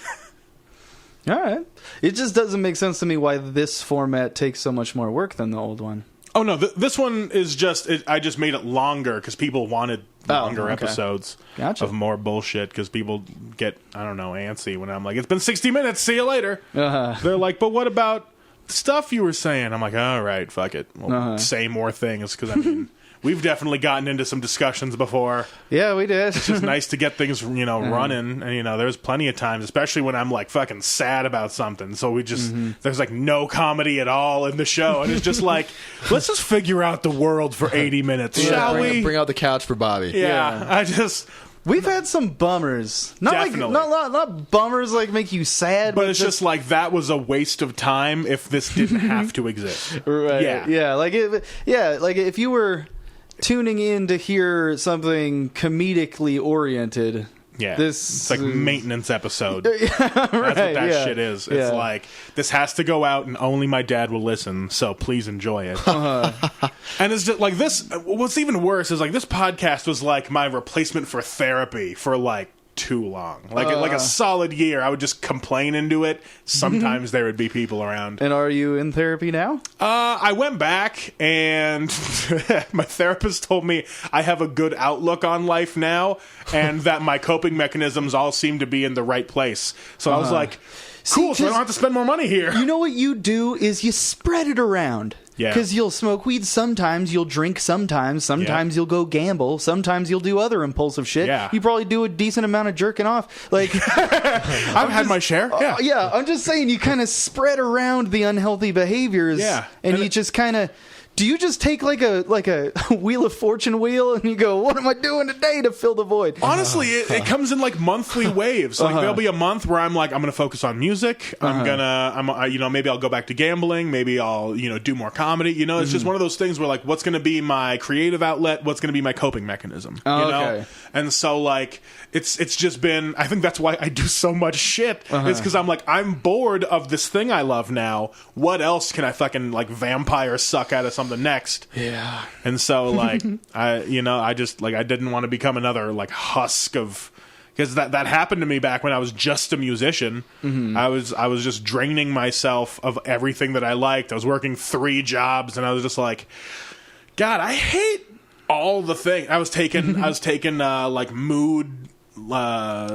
All right. It just doesn't make sense to me why this format takes so much more work than the old one. Oh, no. This one is just... I just made it longer because people wanted longer episodes of more bullshit because people get, I don't know, antsy when I'm like, it's been 60 minutes. See you later. They're like, but what about stuff you were saying. I'm like, all right, fuck it. We'll say more things because I mean, we've definitely gotten into some discussions before. Yeah, we did. It's just nice to get things, running. And there's plenty of times, especially when I'm like fucking sad about something. So we just there's like no comedy at all in the show, and it's just like, let's just figure out the world for 80 minutes, shall we? Bring out the couch for Bobby. Yeah. We've had some bummers. Definitely. Not bummers like make you sad. But it's just like, that was a waste of time if this didn't have to exist. Right. Yeah. Yeah. Like if you were tuning in to hear something comedically oriented. Yeah, it's like maintenance episode. That's right, what that shit is. It's like, this has to go out and only my dad will listen, so please enjoy it. And it's just like this. What's even worse is like, this podcast was like my replacement for therapy for like too long. Like a solid year. I would just complain into it. Sometimes there would be people around. And are you in therapy now? I went back, and my therapist told me I have a good outlook on life now, and that my coping mechanisms all seem to be in the right place. So I was like, cool, so I don't have to spend more money here. You know what you do is you spread it around. Yeah. Because you'll smoke weed sometimes, you'll drink sometimes you'll go gamble, sometimes you'll do other impulsive shit. Yeah. You probably do a decent amount of jerking off. Like, I've had my share. Yeah. I'm just saying, you kind of spread around the unhealthy behaviors. Yeah. And you just kind of... Do you just take like a Wheel of Fortune wheel and you go, what am I doing today to fill the void? Honestly, it comes in like monthly waves. Like there'll be a month where I'm like, I'm going to focus on music. Maybe I'll go back to gambling. Maybe I'll, do more comedy. It's just one of those things where like, what's going to be my creative outlet? What's going to be my coping mechanism? Okay. And so like, it's just been, I think that's why I do so much shit. It's because I'm like, I'm bored of this thing I love now. What else can I fucking like vampire suck out of something next? Yeah. And so like, I didn't want to become another like husk of, because that happened to me back when I was just a musician. I was just draining myself of everything that I liked. I was working 3 jobs, and I was just like, God, I hate all the things. I was taking like mood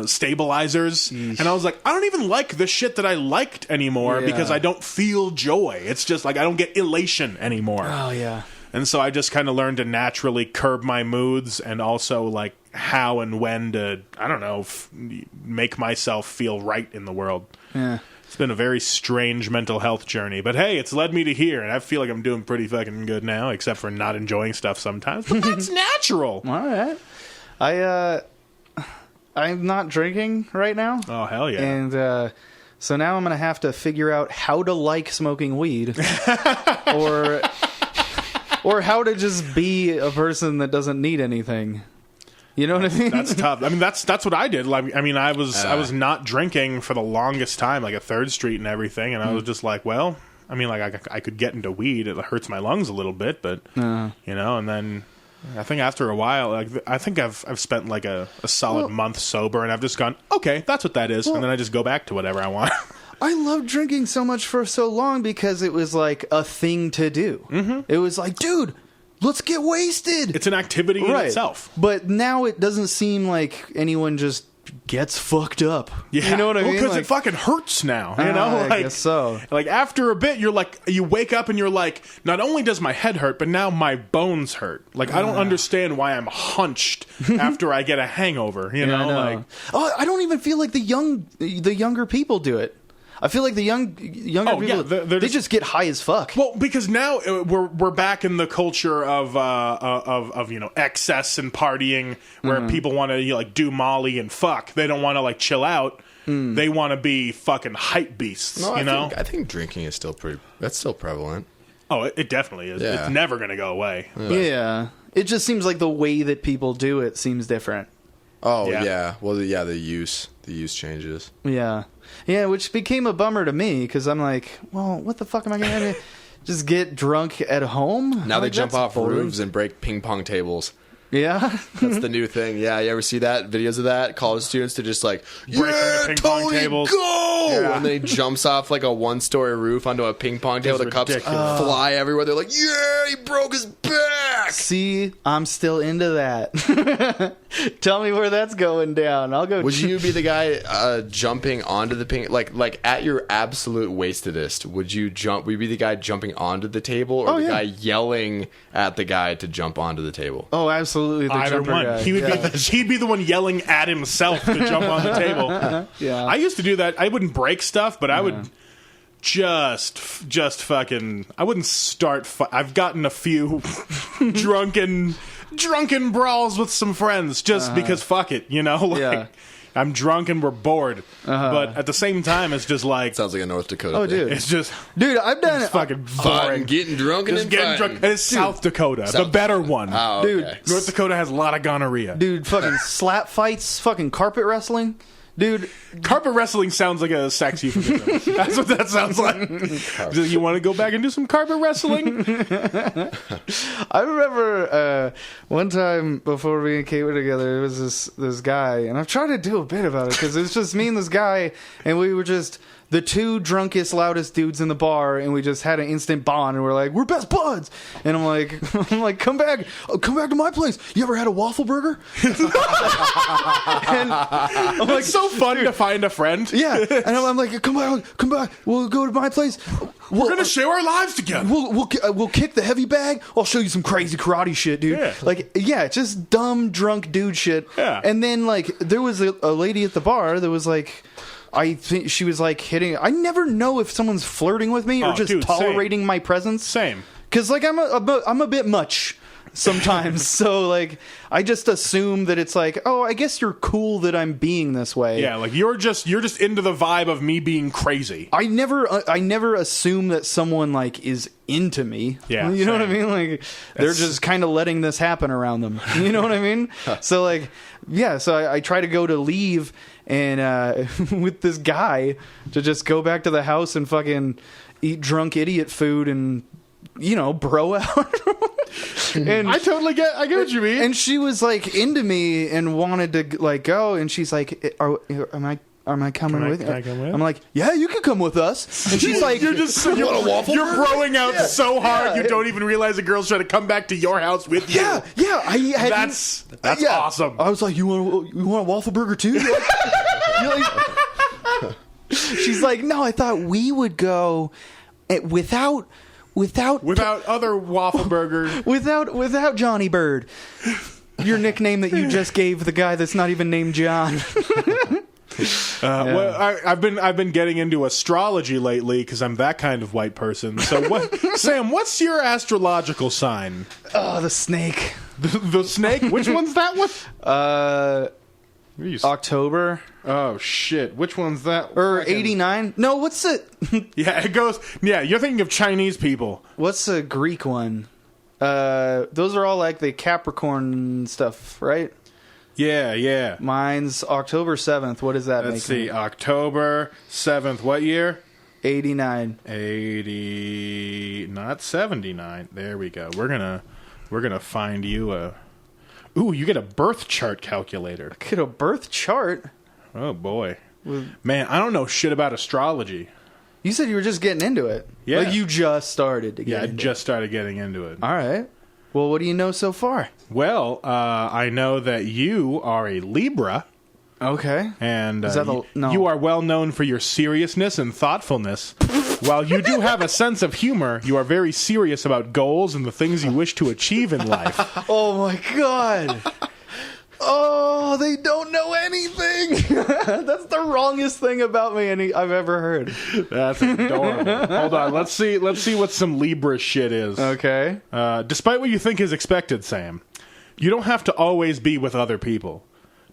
stabilizers, and I was like, I don't even like the shit that I liked anymore because I don't feel joy. It's just like I don't get elation anymore. Oh yeah. And so I just kind of learned to naturally curb my moods, and also like how and when to, I don't know, make myself feel right in the world. Yeah. It's been a very strange mental health journey, but hey, it's led me to here, and I feel like I'm doing pretty fucking good now, except for not enjoying stuff sometimes. But that's natural. All right. I'm not drinking right now. Oh, hell yeah. And so now I'm going to have to figure out how to like smoking weed or how to just be a person that doesn't need anything. You know what I mean? That's tough. I mean, that's what I did. Like, I mean, I was not drinking for the longest time, like at 3rd Street and everything, and I was just like, well, I mean, like I could get into weed. It hurts my lungs a little bit, but and then I think after a while, like I think I've spent like a solid month sober, and I've just gone, okay, that's what that is, and then I just go back to whatever I want. I loved drinking so much for so long because it was like a thing to do. Mm-hmm. It was like, dude, let's get wasted. It's an activity in itself. But now it doesn't seem like anyone just gets fucked up. Yeah. You know what I mean? Because like, it fucking hurts now. You know? I guess so. Like after a bit, you're like, you wake up and you're like, not only does my head hurt, but now my bones hurt. Like I don't understand why I'm hunched after I get a hangover. You know? Like, I don't even feel like the younger people do it. I feel like the younger people, they just get high as fuck. Well, because now we're back in the culture of excess and partying, where people want to like do Molly and fuck. They don't want to like chill out. They want to be fucking hype beasts. No, I think drinking is still that's still prevalent. Oh, it definitely is. Yeah. It's never going to go away. Yeah, it just seems like the way that people do it seems different. Oh yeah. Well, the use changes. Yeah, which became a bummer to me because I'm like, well, what the fuck am I going to just get drunk at home? Now they jump off roofs and break ping pong tables. Yeah, that's the new thing. Yeah, you ever see that? Videos of that? College students to just like, break the ping pong tables. Go! Yeah. And then he jumps off like a 1-story roof onto a ping pong table. The cups fly everywhere. They're like, yeah, he broke his back. back. See, I'm still into that. Tell me where that's going down. I'll go. Would you be the guy jumping onto the ping, like at your absolute wastedest? Would you be the guy jumping onto the table, or the guy yelling at the guy to jump onto the table? Oh, absolutely. The Either jumper one. guy. He'd be the one yelling at himself to jump on the table. Yeah. I used to do that. I wouldn't break stuff, but I would just fucking. I wouldn't start. I've gotten a few drunken brawls with some friends just because fuck it, you know. Like, I'm drunk and we're bored, but at the same time, it's just like Sounds like a North Dakota. Oh, thing. dude. it's just Dude, I've done it. fucking Fun, boring. getting drunk and Just getting drunk. And it's South Dakota, the better one. Oh, Dude, okay. North Dakota has a lot of gonorrhea. Dude, fucking slap fights, fucking carpet wrestling. Dude, Carpet wrestling sounds like a sex euphemism. That's what that sounds like. You want to go back and do some carpet wrestling? I remember one time before me and Kate were together, there was this guy, and I've tried to do a bit about it because it's just me and this guy, and we were just the two drunkest, loudest dudes in the bar, and we just had an instant bond, and we're like, we're best buds. And I'm like, come back to my place. You ever had a waffle burger? And I'm like, It's so fun to find a friend. yeah. And I'm like, come back. We'll go to my place. We're gonna share our lives together. We'll kick the heavy bag. I'll show you some crazy karate shit, dude. Yeah. Like, yeah, just dumb drunk dude shit. Yeah. And then like there was a lady at the bar that was like, I think she was like hitting. I never know if someone's flirting with me or just dude, tolerating my presence. Same. Because like I'm a bit much sometimes. So like I just assume that it's like, oh, I guess you're cool that I'm being this way. Yeah, like you're just into the vibe of me being crazy. I never assume that someone like is into me. Yeah, you know what I same. mean? Like they're just kind of letting this happen around them. You know what I mean? So like, yeah. So I try to go to leave and with this guy to just go back to the house and fucking eat drunk idiot food and bro out. And I get what you mean. and she was like into me and wanted to like go, and she's like, am I coming with you? Can I come with? I'm like, yeah, you can come with us. And she's like, you're want a waffle You're burger? broing out so hard Yeah. you don't even realize a girl's trying to come back to your house with you. yeah. That's Yeah. awesome. I was like, you want a waffle burger too? You're like- she's like, no, I thought we would go without Without waffle burgers. without Johnny Bird, your nickname that you just gave the guy that's not even named John. Well, I've been getting into astrology lately because I'm that kind of white person. So, Sam, what's your astrological sign? Oh, the snake. The snake? Which one's that one? October Oh shit! Which one's that? or 89? No, what's the Yeah, it goes. Yeah, you're thinking of Chinese people. what's the Greek one? Those are all like the Capricorn stuff, right? Yeah. Mine's October 7th. What does that make? Let's see. October 7th. What year? 89. 80, not 79. There we go. We're gonna find you a. Ooh, you get a birth chart calculator. Get a birth chart. Oh boy, man, I don't know shit about astrology. You said you were just getting into it. Yeah. Like you just started to get Yeah, I into just started getting into it. it. All right. Well, what do you know so far? Well, I know that you are a Libra. Okay. And Is that no. you are well known for your seriousness and thoughtfulness. While you do have a sense of humor, you are very serious about goals and the things you wish to achieve in life. Oh my god. Oh, they don't know anything. That's the wrongest thing about me I've ever heard. That's adorable. Hold on, let's see what some Libra shit is. Okay. Despite what you think is expected, Sam, you don't have to always be with other people.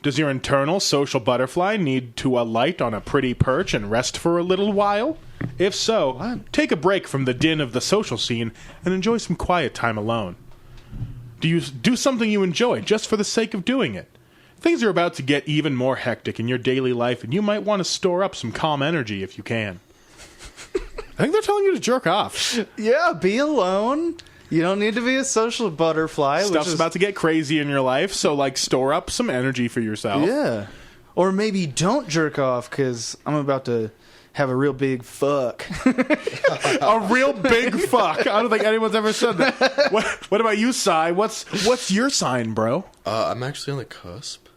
Does your internal social butterfly need to alight on a pretty perch and rest for a little while? If so, take a break from the din of the social scene and enjoy some quiet time alone. Do something you enjoy just for the sake of doing it. Things are about to get even more hectic in your daily life, and you might want to store up some calm energy if you can. I think they're telling you to jerk off. Yeah, be alone. You don't need to be a social butterfly. Stuff's about to get crazy in your life, so like store up some energy for yourself. Yeah. Or maybe don't jerk off because I'm about to have a real big fuck. A real big fuck. I don't think anyone's ever said that. What about you, Sai? What's your sign, bro? I'm actually on the cusp.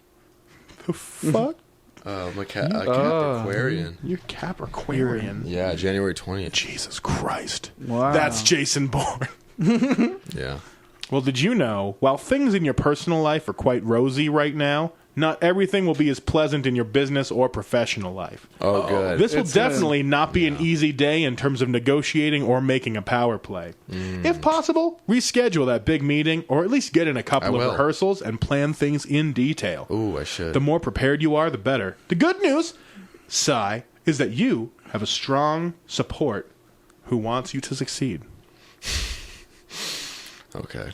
The fuck? I'm a Capricorn. You're Capricorn. Yeah, January 20th. Jesus Christ. Wow. That's Jason Bourne. Yeah. Well, did you know, while things in your personal life are quite rosy right now, not everything will be as pleasant in your business or professional life. Oh, good. This will definitely not be an easy day in terms of negotiating or making a power play. If possible, reschedule that big meeting or at least get in a couple of rehearsals and plan things in detail. Ooh, I should. The more prepared you are, the better. The good news, Sai, is that you have a strong support who wants you to succeed. Okay.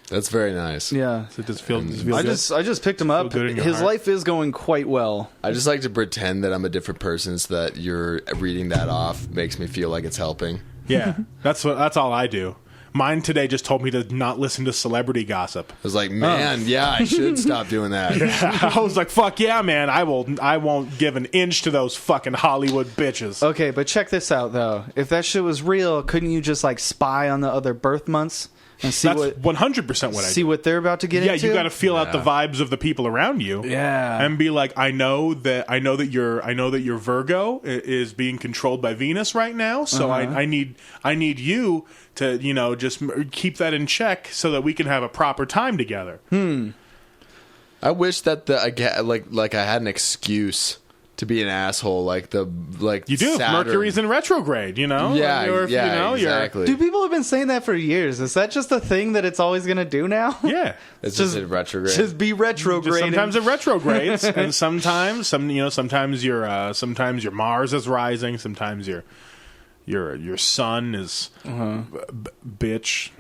That's very nice. Yeah. So does it feel I good? just picked him up. good in your His heart? life is going quite well. I just like to pretend that I'm a different person so that you're reading that off makes me feel like it's helping. Yeah, that's all I do. Mine today just told me to not listen to celebrity gossip. I was like, man, yeah, I should stop doing that. I was like, fuck yeah, man. I won't give an inch to those fucking Hollywood bitches. Okay, but check this out though. If that shit was real, couldn't you just like spy on the other birth months and see That's 100% what I do. what they're about to get Yeah, into? you got to feel out the vibes of the people around you. Yeah. And be like, I know that your Virgo is being controlled by Venus right now, so I need you to, just keep that in check so that we can have a proper time together. I wish that I had an excuse to be an asshole, You do. Saturn. Mercury's in retrograde, Yeah, exactly. Dude, people have been saying that for years. Is that just a thing that it's always going to do now? Yeah. It's just in retrograde. Just be retrograde. Sometimes it retrogrades, and sometimes your Mars is rising. Sometimes your sun is bitch.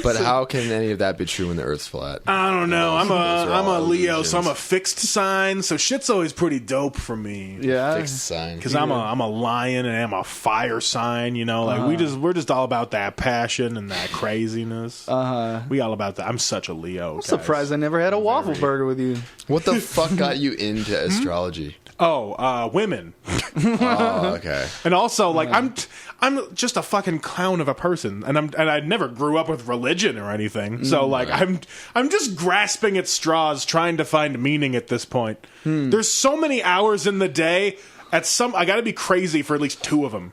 But how can any of that be true when the Earth's flat? I don't know. I'm a all Leo, illusions. so I'm a fixed sign. So shit's always pretty dope for me. Yeah. Fixed sign. Because I'm a lion and I'm a fire sign. We're just all about that passion and that craziness. We all about that. I'm such a Leo. I'm surprised I never had a waffle burger with you. What the fuck got you into astrology? Women. Oh, okay. And also, I'm just a fucking clown of a person, and I never grew up with religion or anything. So I'm just grasping at straws, trying to find meaning at this point. There's so many hours in the day. I got to be crazy for at least 2 of them.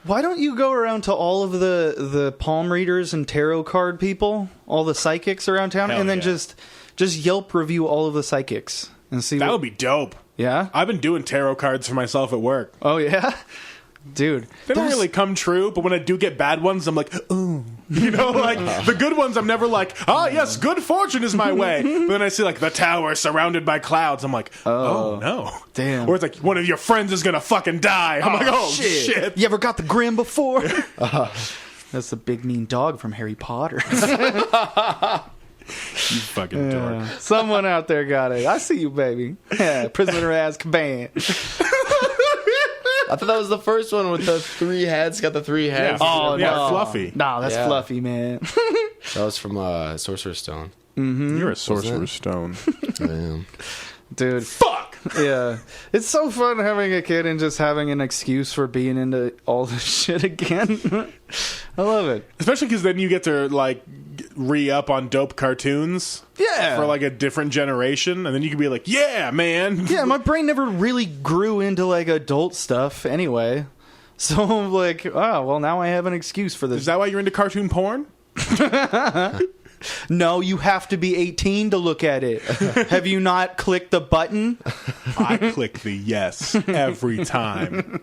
Why don't you go around to all of the palm readers and tarot card people, all the psychics around town, Hell and then yeah. just Yelp review all of the psychics and see? That would be dope. Yeah. I've been doing tarot cards for myself at work. Oh yeah. Dude, They don't really come true, but when I do get bad ones, I'm like, ooh. The good ones, I'm never like, yes, good fortune is my way. But then I see, the tower surrounded by clouds. I'm like, oh no. Damn. Or it's like, one of your friends is going to fucking die. I'm like, oh, shit. You ever got the Grim before? That's the big mean dog from Harry Potter. You fucking dork. Someone out there got it. I see you, baby. Yeah, Prisoner of Azkaban. I thought that was the first one with the 3 heads. Got the 3 heads. Oh, yeah, no. Fluffy. Nah, that's Yeah. Fluffy, man. That was from Sorcerer's Stone. You're a sorcerer's stone. I am. Dude. Fuck! Yeah. It's so fun having a kid and just having an excuse for being into all this shit again. I love it. Especially because then you get to, re-up on dope cartoons. Yeah. For, a different generation. And then you can be like, yeah, man. Yeah, my brain never really grew into, adult stuff anyway. So I'm like, oh, well, now I have an excuse for this. Is that why you're into cartoon porn? No, you have to be 18 to look at it. Have you not clicked the button? I click the yes every time.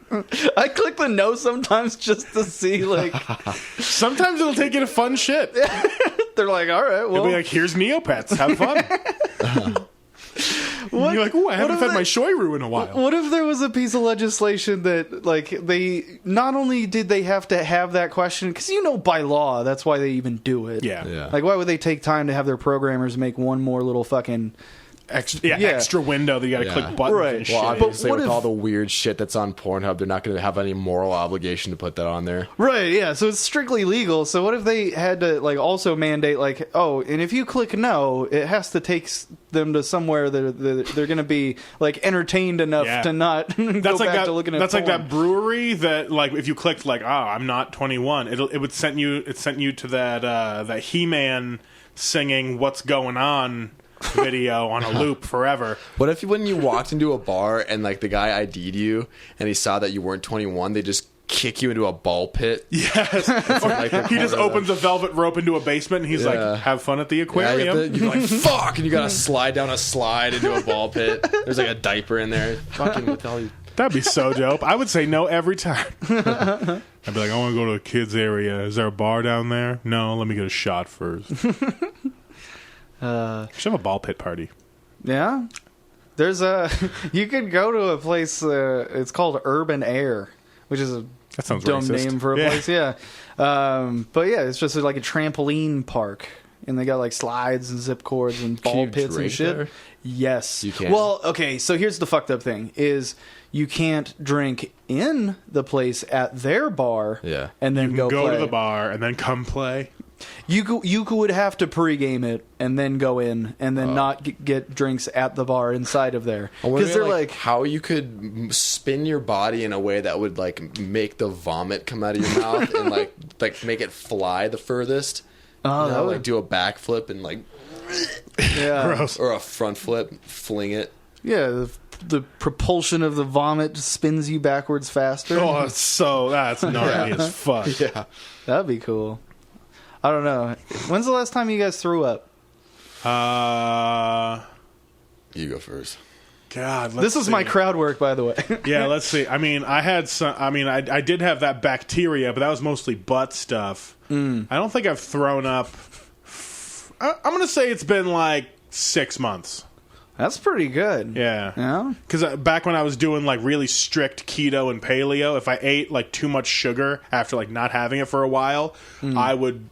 I click the no sometimes just to see, Sometimes it'll take you to fun shit. they're like, all right, well. It'll be like, here's Neopets. Have fun. What? You're like, ooh, I haven't if fed they- my shoiru in a while. What if there was a piece of legislation that, they not only did they have to have that question, because by law, that's why they even do it. Yeah. Yeah. Why would they take time to have their programmers make one more little fucking extra window that you got to click buttons Right. and shit. Well, obviously, what with if- all the weird shit that's on Pornhub, they're not going to have any moral obligation to put that on there. Right, yeah. So it's strictly legal. So what if they had to like also mandate like, oh, and if you click no, it has to take them to somewhere that they're going to be like entertained enough to not go that's like back that, to looking at That's like porn. that brewery that like if you clicked like I'm not 21, it would send you to that He-Man singing "What's Going On" video on a loop forever. What if when you walked into a bar and like the guy ID'd you and he saw that you weren't 21, they just kick you into a ball pit? Yes. Like the He just corner of opens a velvet rope into a basement and he's like, "Have fun at the Yeah, aquarium." you're like, fuck, and you gotta slide down a slide into a ball pit. There's like a diaper in there. Fucking with all you. That'd be so dope. I would say no every time. I'd be like, "I want to go to the kids area. Is there a bar down there?" "No, let me get a shot first." Should have a ball pit party. Yeah. There's you could go to a place, it's called Urban Air, which is a That sounds dumb racist. name for a place, yeah. But yeah, it's just like a trampoline park. And they got like slides and zip cords and ball you pits and drink shit. there? Yes. You can. Well, okay, so here's the fucked up thing is you can't drink in the place at their bar Yeah. and then You can go play. to the bar and then come play. You would have to pregame it and then go in and then not get drinks at the bar inside of there I wonder, because they're like how you could spin your body in a way that would like make the vomit come out of your mouth and like make it fly the furthest. oh, that would, Like do a backflip and like yeah, Gross. or a front flip, fling it. yeah. The propulsion of the vomit spins you backwards faster. Oh, that's gnarly as fuck. Yeah. That'd be cool. I don't know. When's the last time you guys threw up? You go first. God, This is my crowd work, by the way. Yeah, let's see. I mean, I had some. I mean, I did have that bacteria, but that was mostly butt stuff. I don't think I've thrown up. I'm gonna say it's been like 6 months. That's pretty good. Yeah. Yeah. Because back when I was doing like really strict keto and paleo, if I ate like too much sugar after like not having it for a while, I would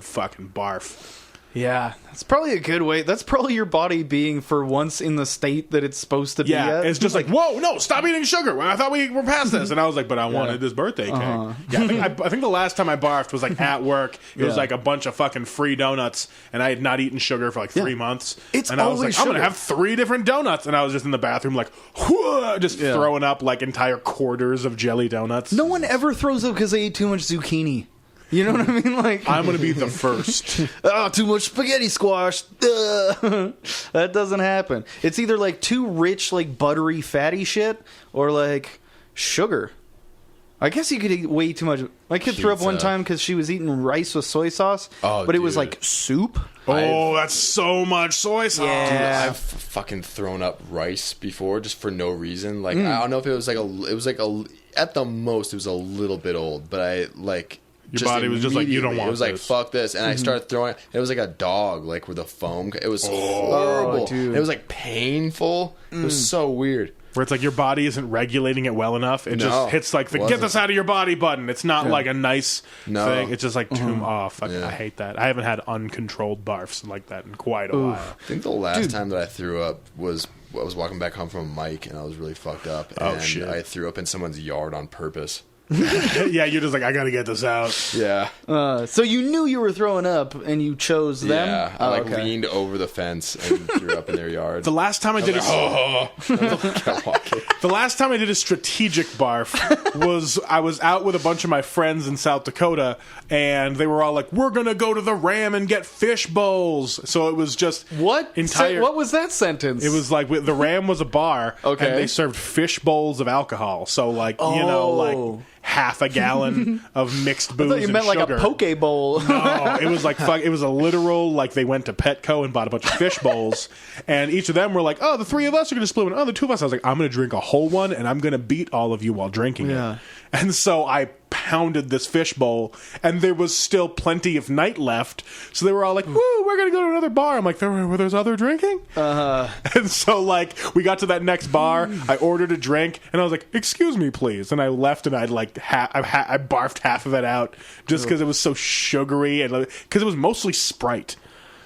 fucking barf. Yeah, that's probably a good way. That's probably your body being for once in the state that it's supposed to be Yeah, at. it's just like, whoa, no, stop eating sugar. I thought we were past this. And I was like, but I wanted this birthday cake. Yeah, I think the last time I barfed was like at work. It was like a bunch of fucking free donuts, and I had not eaten sugar for like 3 months. It's and I was always like, I'm going sugar. to have 3 different donuts. And I was just in the bathroom like, whoa, just throwing up like entire quarters of jelly donuts. No one ever throws up because they ate too much zucchini. You know what I mean? Like, I'm going to be the first. oh, too much spaghetti squash. That doesn't happen. It's either like too rich, like buttery, fatty shit, or like sugar. I guess you could eat way too much. My kid threw up one Pizza. time because she was eating rice with soy sauce, Oh, but it was dude. like soup. Oh, that's so much soy sauce. Yeah. I've fucking thrown up rice before just for no reason. Like I don't know if it was like a at the most it was a little bit old, but I like Your body was just like, you don't immediately, want it was like this. fuck this, and I started throwing it. It was like a dog, like with a foam. It was horrible. dude. It was like painful. It was so weird. Where it's like your body isn't regulating it well enough. It No, just hits like the get wasn't. this out of your body button. It's not like a nice No. thing. It's just like too fuck, Yeah. I hate that. I haven't had uncontrolled barfs like that in quite a while. I think the last time that I threw up was I was walking back home from a mic and I was really fucked up. Oh, And shit. I threw up in someone's yard on purpose. Yeah, you're just like, I gotta get this out. Yeah. So you knew you were throwing up, and you chose them. Yeah. I leaned over the fence and threw up in their yard. The last time I did Kept walking. the last time I did a strategic barf was I was out with a bunch of my friends in South Dakota, and they were all like, "We're gonna go to the Ram and get fish bowls." So it was just What? entire. What was that sentence? It was like the Ram was a bar, Okay. and they served fish bowls of alcohol. So like like half a gallon of mixed booze. I thought you and meant like sugar. a poke bowl. No, it was like it was a literal like they went to Petco and bought a bunch of fish bowls, and each of them were like, "Oh, the 3 of us are going to split one. Oh, the 2 of us." I was like, "I'm going to drink a whole one, and I'm going to beat all of you while drinking Yeah. it." And so I pounded this fish bowl, and there was still plenty of night left. So they were all like, "Woo, we're going to go to another bar." I'm like, "Were there's other drinking?" And so like we got to that next bar, I ordered a drink, and I was like, "Excuse me, please," and I left, and I'd like I barfed half of it out just because it was so sugary and because it was mostly Sprite.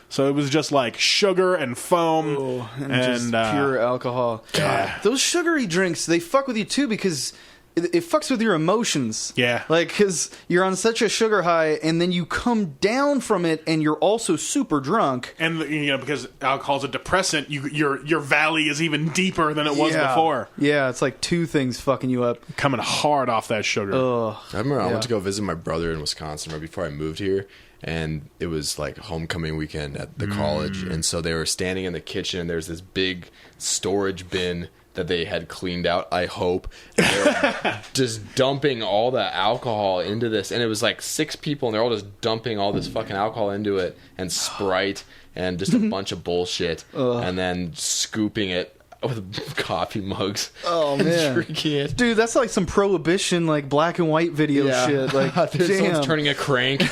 So it was just like sugar and foam and just pure alcohol. God. Those sugary drinks, they fuck with you too because it fucks with your emotions. Yeah. Like, because you're on such a sugar high, and then you come down from it, and you're also super drunk. And, because alcohol's a depressant, your valley is even deeper than it was before. Yeah, it's like two things fucking you up. Coming hard off that sugar. Ugh. I remember I went to go visit my brother in Wisconsin right before I moved here, and it was like homecoming weekend at the college, and so they were standing in the kitchen, and there's this big storage bin that they had cleaned out, I hope. And they were just dumping all the alcohol into this. And it was like 6 people, and they're all just dumping all this fucking alcohol into it, and Sprite, and just a bunch of bullshit. And then scooping it with coffee mugs. Oh, and man. drinking it. Dude, that's like some Prohibition, like black and white video shit. Like, Someone's turning a crank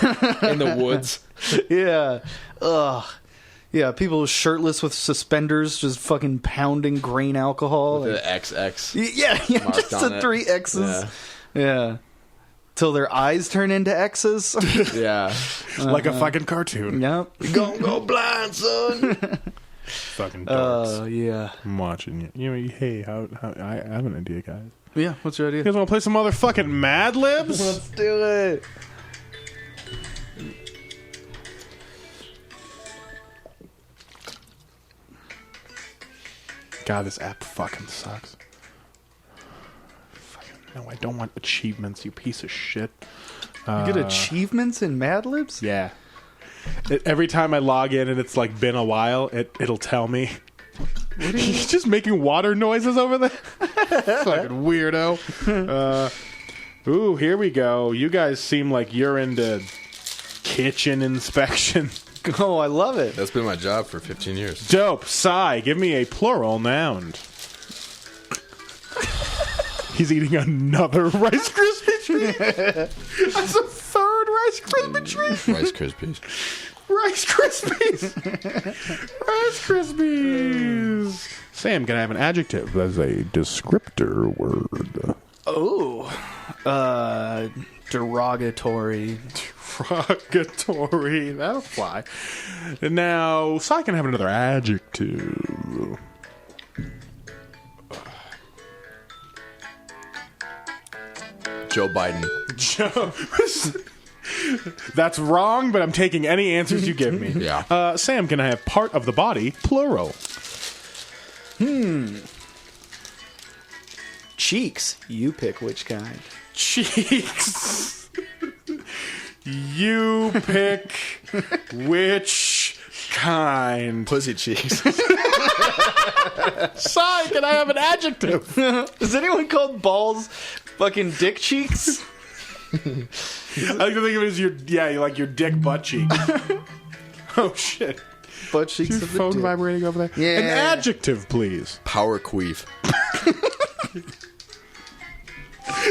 in the woods. Yeah. Ugh. Yeah, people shirtless with suspenders just fucking pounding grain alcohol. With the XX. Yeah, marked just on the it. 3 X's. Yeah. Till their eyes turn into X's. Yeah. Like a fucking cartoon. Yep. You gonna go blind, son. Fucking dorks. Yeah. I'm watching you. Hey, how I have an idea, guys. Yeah, what's your idea? You guys want to play some motherfucking Mad Libs? Let's do it. God, this app fucking sucks. Fucking, no, I don't want achievements, you piece of shit. You get achievements in Mad Libs? Yeah. Every time I log in and it's like been a while, it'll tell me. He's just making water noises over there. Fucking weirdo. Ooh, here we go. You guys seem like you're into kitchen inspection. Oh, I love it. That's been my job for 15 years. Dope. Sigh, give me a plural noun. He's eating another Rice Krispie treat. That's a third Rice Krispie treat. Rice Krispies. Rice Krispies. Rice Krispies. Sam, can I have an adjective as a descriptor word? Oh. Derogatory. Derogatory. That'll fly. Now, so I can have another adjective. Joe Biden. That's wrong, but I'm taking any answers you give me. Yeah. Sam, can I have part of the body, plural? Cheeks. You pick which kind. Cheeks. You pick which kind. Pussy cheeks. Sigh, can I have an adjective? Is anyone called balls fucking dick cheeks? I like to think of it as your dick butt cheek. Oh shit. Butt cheeks Is your of the phone dick. vibrating over there? Yeah. An adjective, please. Power queef.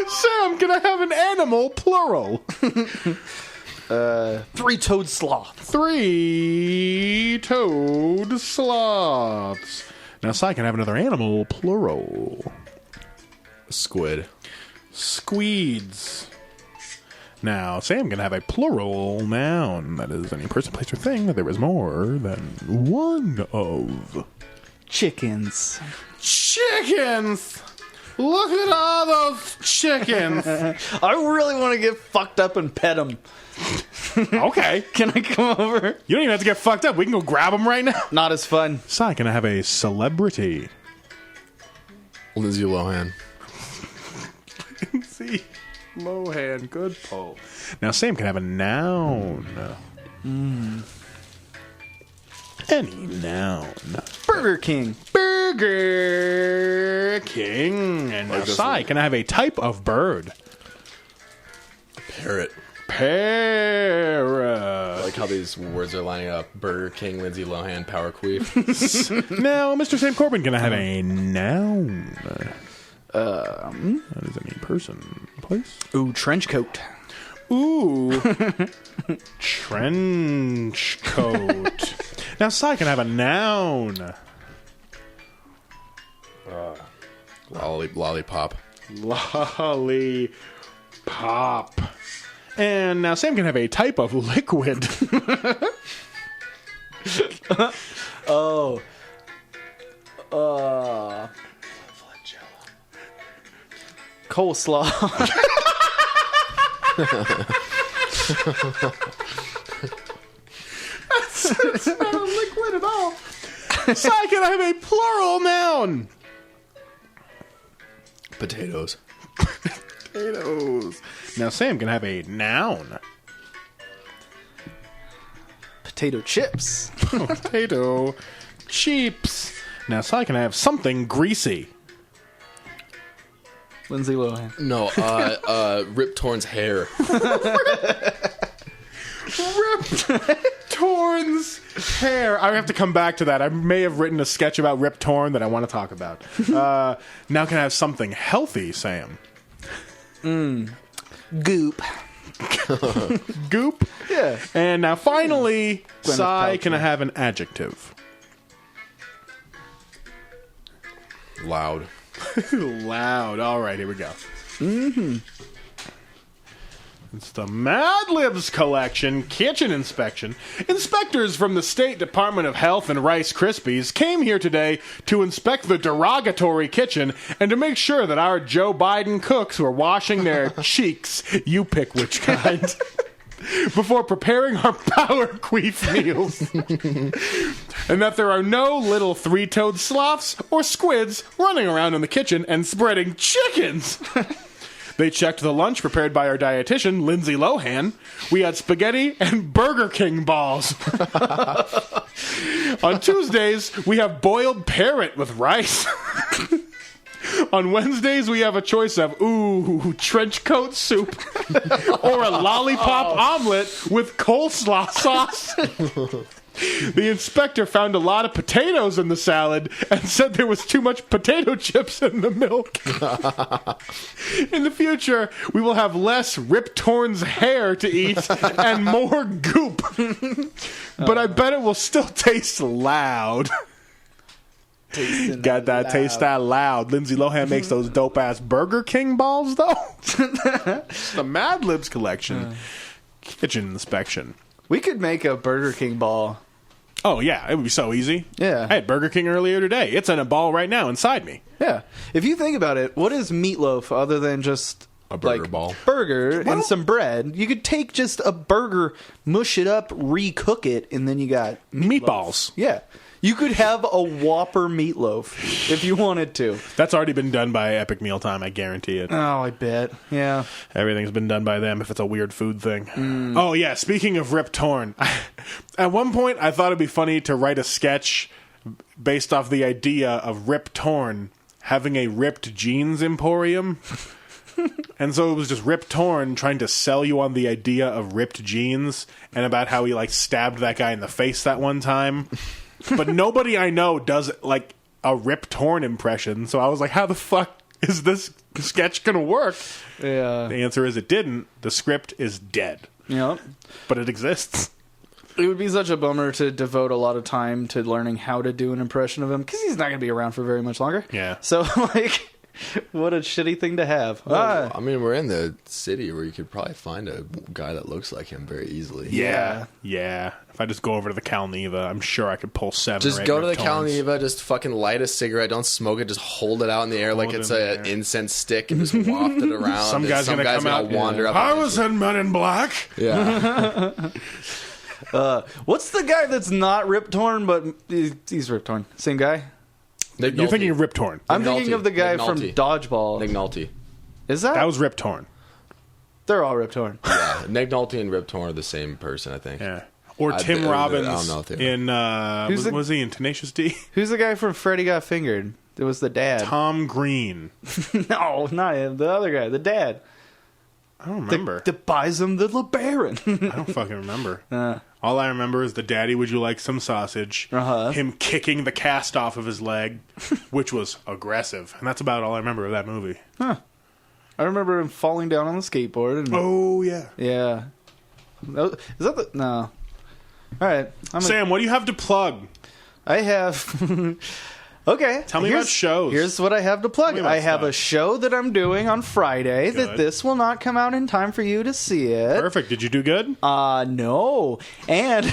Sam, can I have an animal, plural? 3-toed sloth. 3-toed sloths. Now, Sai can have another animal, plural. Squid. Squeeds. Now, Sam can have a plural noun. That is any person, place, or thing that there is more than one of. Chickens. Chickens! Look at all those chickens! I really want to get fucked up and pet them. Okay. Can I come over? You don't even have to get fucked up. We can go grab them right now. Not as fun. Sai, can I have a celebrity? Lindsay Lohan. See, Lohan, good pull. Now, Sam can have a noun. Any noun. Burger King. Burger King. And now, Sai, can I have a type of bird? Parrot. Parrot. I like how these words are lining up. Burger King, Lindsay Lohan, Power Queef. Now, Mr. Sam Corbin, can I have a noun? That is any person, place. Ooh, trench coat. Ooh. Trench coat. Now, Sai can have a noun. Lollipop. Lollipop. And now Sam can have a type of liquid. Oh. Coleslaw. It's not a liquid at all. So I can have a plural noun. Potatoes. Potatoes. Now Sam can have a noun. Potato chips. Potato chips. Now Sai can have something greasy. Lindsay Lohan. No, Rip Torn's hair. Rip Torn's hair. I have to come back to that. I may have written a sketch about Rip Torn that I want to talk about. Now can I have something healthy, Sam? Goop. Goop? Yeah. And now finally, Gwyneth Sai, Paltrow. can I have an adjective? Loud. Loud. All right, here we go. It's the Mad Libs collection, kitchen inspection. Inspectors from the State Department of Health and Rice Krispies came here today to inspect the derogatory kitchen and to make sure that our Joe Biden cooks were washing their cheeks, you pick which kind, before preparing our power queef meals. And that there are no little three-toed sloths or squids running around in the kitchen and spreading chickens. They checked the lunch prepared by our dietitian, Lindsay Lohan. We had spaghetti and Burger King balls. On Tuesdays, we have boiled parrot with rice. On Wednesdays, we have a choice of, trench coat soup or a lollipop omelet with coleslaw sauce. The inspector found a lot of potatoes in the salad and said there was too much potato chips in the milk. In the future, we will have less Rip Torn's hair to eat and more goop. But I bet it will still taste loud. Got that taste that loud. Lindsay Lohan makes those dope ass Burger King balls though. The Mad Libs collection. Kitchen inspection. We could make a Burger King ball. Oh yeah, it would be so easy. Yeah. I had Burger King earlier today. It's in a ball right now inside me. Yeah. If you think about it, what is meatloaf other than just A burger like ball. burger and some bread? You could take just a burger, mush it up, recook it, and then you got Meatballs. Yeah. You could have a Whopper meatloaf if you wanted to. That's already been done by Epic Mealtime, I guarantee it. Oh, I bet. Yeah. Everything's been done by them if it's a weird food thing. Oh yeah, speaking of Rip Torn. At one point I thought it'd be funny to write a sketch based off the idea of Rip Torn having a ripped jeans emporium. And so it was just Rip Torn trying to sell you on the idea of ripped jeans and about how he like stabbed that guy in the face that one time. But nobody I know does like a Rip Torn impression. So I was like, how the fuck is this sketch going to work? Yeah. The answer is it didn't. The script is dead. Yep. But it exists. It would be such a bummer to devote a lot of time to learning how to do an impression of him because he's not going to be around for very much longer. Yeah. So, like, what a shitty thing to have. Well, I mean, we're in the city where you could probably find a guy that looks like him very easily. Yeah. If I just go over to the Calneva, I'm sure I could pull 7 Just or 8 go to the Rip Torns. Calneva, just fucking light a cigarette, don't smoke it, just hold it out in the air like Hold it's it in the an air. incense stick and just waft it around. Some and guy's gonna come out, wander up. I and was in Men in Black. Yeah. What's the guy that's not Rip Torn, but he's Rip Torn? Same guy? Nick You're Nolte. thinking of Rip Torn. I'm Nick thinking Nolte. of the guy Nick from Nolte. Dodgeball. Nick Nolte. Is that? That was Rip Torn. They're all Rip Torn. Yeah. Nick Nolte and Rip Torn are the same person, I think. Yeah. Or I Tim don't Robbins know if they are. in, Who's was he in Tenacious D? Who's the guy from Freddy Got Fingered? It was the dad. Tom Green. No, not him. The other guy. The dad. I don't remember. That buys him the LeBaron. I don't fucking remember. All I remember is the daddy, would you like some sausage? Uh-huh. Him kicking the cast off of his leg, which was aggressive. And that's about all I remember of that movie. I remember him falling down on the skateboard. And, Oh, yeah. yeah. No, is that the... No. All right. Sam, what do you have to plug? I have... Okay. Tell me about shows. Here's what I have to plug. I have a show that I'm doing on Friday that this will not come out in time for you to see it. Perfect. Did you do good? No. And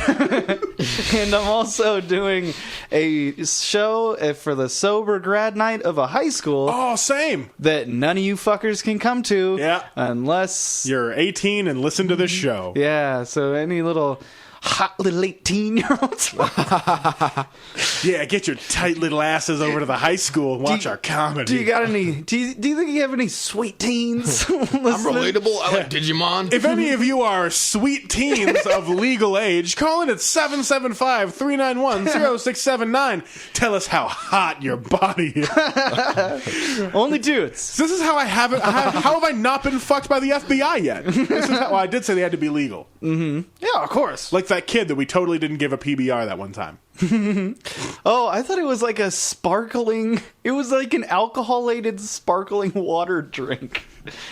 and I'm also doing a show for the sober grad night of a high school. Oh, same. That none of you fuckers can come to. Yeah. Unless you're 18 and listen to this show. Yeah. So any little hot little 18-year-olds. Yeah, get your tight little asses over to the high school and watch our comedy. Do you got any? Do you think you have any sweet teens? I'm relatable. I like Digimon. If any of you are sweet teens of legal age, call in at 775-391-0679. Tell us how hot your body is. Only dudes. This is how I haven't. How have I not been fucked by the FBI yet? This is how, well, I did say they had to be legal. Mm-hmm. Yeah, of course. Like that kid that we totally didn't give a PBR that one time. Oh, I thought it was like a sparkling. It was like an alcoholated sparkling water drink.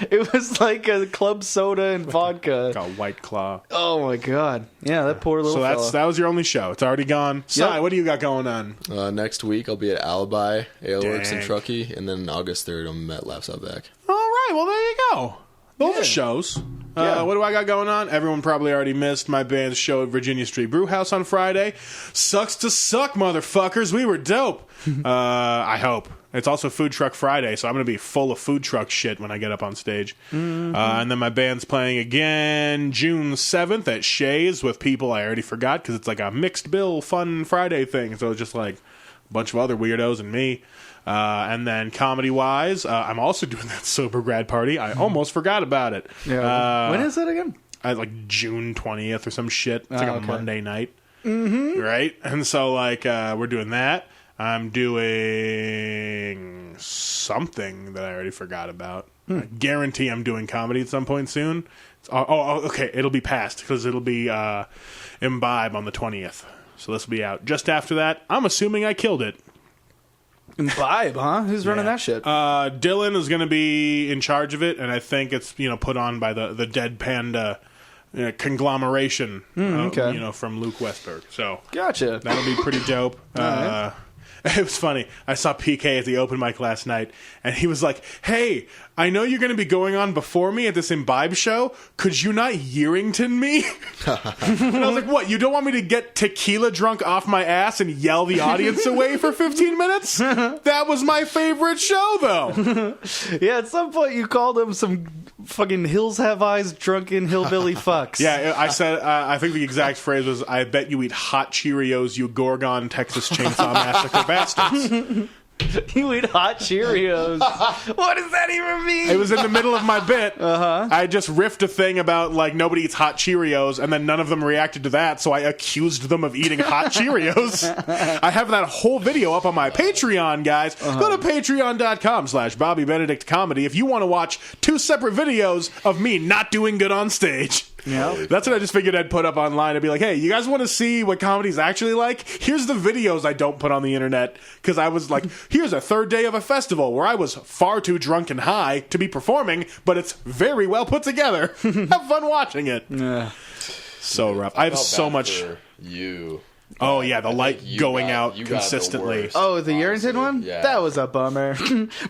It was like a club soda and vodka. Like a White Claw. Oh my god! Yeah, that poor little. So that was your only show. It's already gone. Sai, what do you got going on? Next week I'll be at Alibi Aleworks in Truckee, and then August 3rd I'm at Laughs Out Back. All right, well there you go. Those are shows. What do I got going on? Everyone probably already missed my band's show at Virginia Street Brewhouse on Friday. Sucks to suck, motherfuckers. We were dope. I hope. It's also Food Truck Friday, so I'm going to be full of food truck shit when I get up on stage. Mm-hmm. And then my band's playing again June 7th at Shays with people I already forgot because it's like a mixed bill fun Friday thing. So it's just like a bunch of other weirdos and me. And then comedy-wise, I'm also doing that sober grad party. I almost forgot about it. Yeah. When is that again? Like June 20th or some shit. It's like a Monday night. Mm-hmm. Right? And so, like, we're doing that. I'm doing something that I already forgot about. I guarantee I'm doing comedy at some point soon. Okay. It'll be past because it'll be Imbibe on the 20th. So this will be out just after that. I'm assuming I killed it. Imbibe, huh? Who's running that shit? Dylan is going to be in charge of it, and I think it's put on by the Dead Panda conglomeration, from Luke Westberg. So gotcha. That'll be pretty dope. Right. It was funny. I saw PK at the open mic last night, and he was like, "Hey, I know you're going to be going on before me at this Imbibe show. Could you not Yerington me?" And I was like, "What? You don't want me to get tequila drunk off my ass and yell the audience away for 15 minutes? That was my favorite show, though." Yeah, at some point you called him some fucking Hills Have Eyes drunken hillbilly fucks. Yeah, I said, I think the exact phrase was, "I bet you eat hot Cheerios, you Gorgon Texas Chainsaw Massacre bastards." You eat hot Cheerios. What does that even mean? It was in the middle of my bit. I just riffed a thing about, like, nobody eats hot Cheerios, and then none of them reacted to that, so I accused them of eating hot Cheerios. I have that whole video up on my Patreon, guys. Go to patreon.com/Bobby Benedict Comedy if you want to watch 2 separate videos of me not doing good on stage. Yeah. That's what I just figured I'd put up online. I'd be like, hey, you guys want to see what comedy's actually like? Here's the videos I don't put on the internet. Because I was like, here's a third day of a festival where I was far too drunk and high to be performing, but it's very well put together. Have fun watching it. Yeah. So rough. I have so much. You. Oh, yeah, the light going out consistently. Oh, the Yerington one? Yeah. That was a bummer.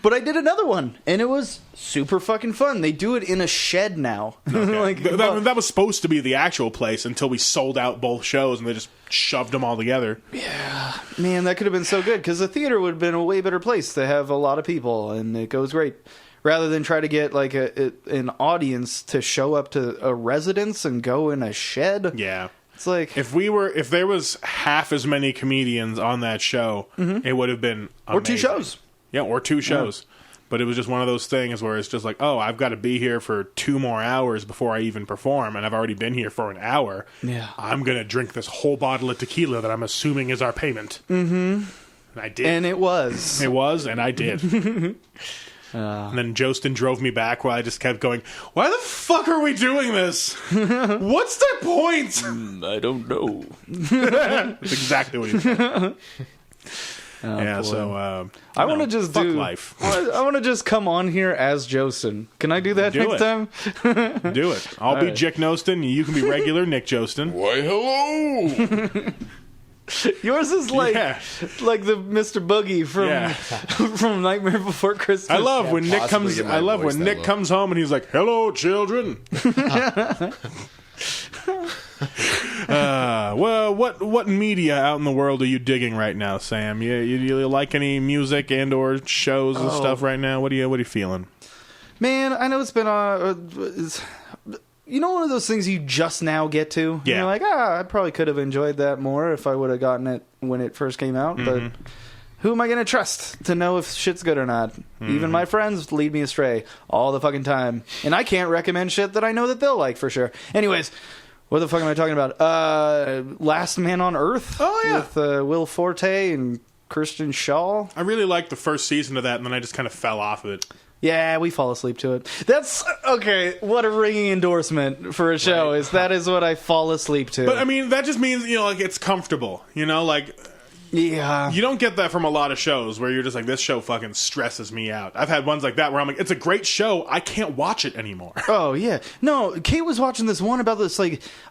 But I did another one, and it was super fucking fun. They do it in a shed now. Okay. That was supposed to be the actual place until we sold out both shows, and they just shoved them all together. Yeah. Man, that could have been so good, because the theater would have been a way better place to have a lot of people, and it goes great. Rather than try to get like an audience to show up to a residence and go in a shed. Yeah. It's like if there was half as many comedians on that show, it would have been amazing. Or 2 shows. Yeah, or 2 shows. Yeah. But it was just one of those things where it's just like, oh, I've got to be here for 2 more hours before I even perform, and I've already been here for an hour. Yeah. I'm going to drink this whole bottle of tequila that I'm assuming is our payment. Mm-hmm. And I did. And it was. It was, and I did. And then Jostin drove me back while I just kept going, why the fuck are we doing this? What's the point? I don't know. That's exactly what he said. Boy. So I want to just fuck life. I want to just come on here as Jostin. Can I do that next time? Do it. I'll be Jick Nostin. You can be regular Nick Jostin. Why, hello. Yours is like the Mr. Boogie from from Nightmare Before Christmas. I love when Nick comes. I love when Nick comes home and he's like, "Hello, children." Well, what media out in the world are you digging right now, Sam? You like any music and or shows and stuff right now? What are you feeling? Man, I know it's been one of those things you just now get to. Yeah. You're like, I probably could have enjoyed that more if I would have gotten it when it first came out. But who am I going to trust to know if shit's good or not? Even my friends lead me astray all the fucking time. And I can't recommend shit that I know that they'll like for sure. Anyways, what the fuck am I talking about? Last Man on Earth. Oh, yeah. With Will Forte and Kristen Shaw. I really liked the first season of that, and then I just kind of fell off of it. Yeah, we fall asleep to it. That's okay. What a ringing endorsement for a show is that is what I fall asleep to. But I mean, that just means like it's comfortable. Yeah, you don't get that from a lot of shows where you're just like, this show fucking stresses me out. I've had ones like that where I'm like, it's a great show, I can't watch it anymore. Oh yeah, no. Kate was watching this one about this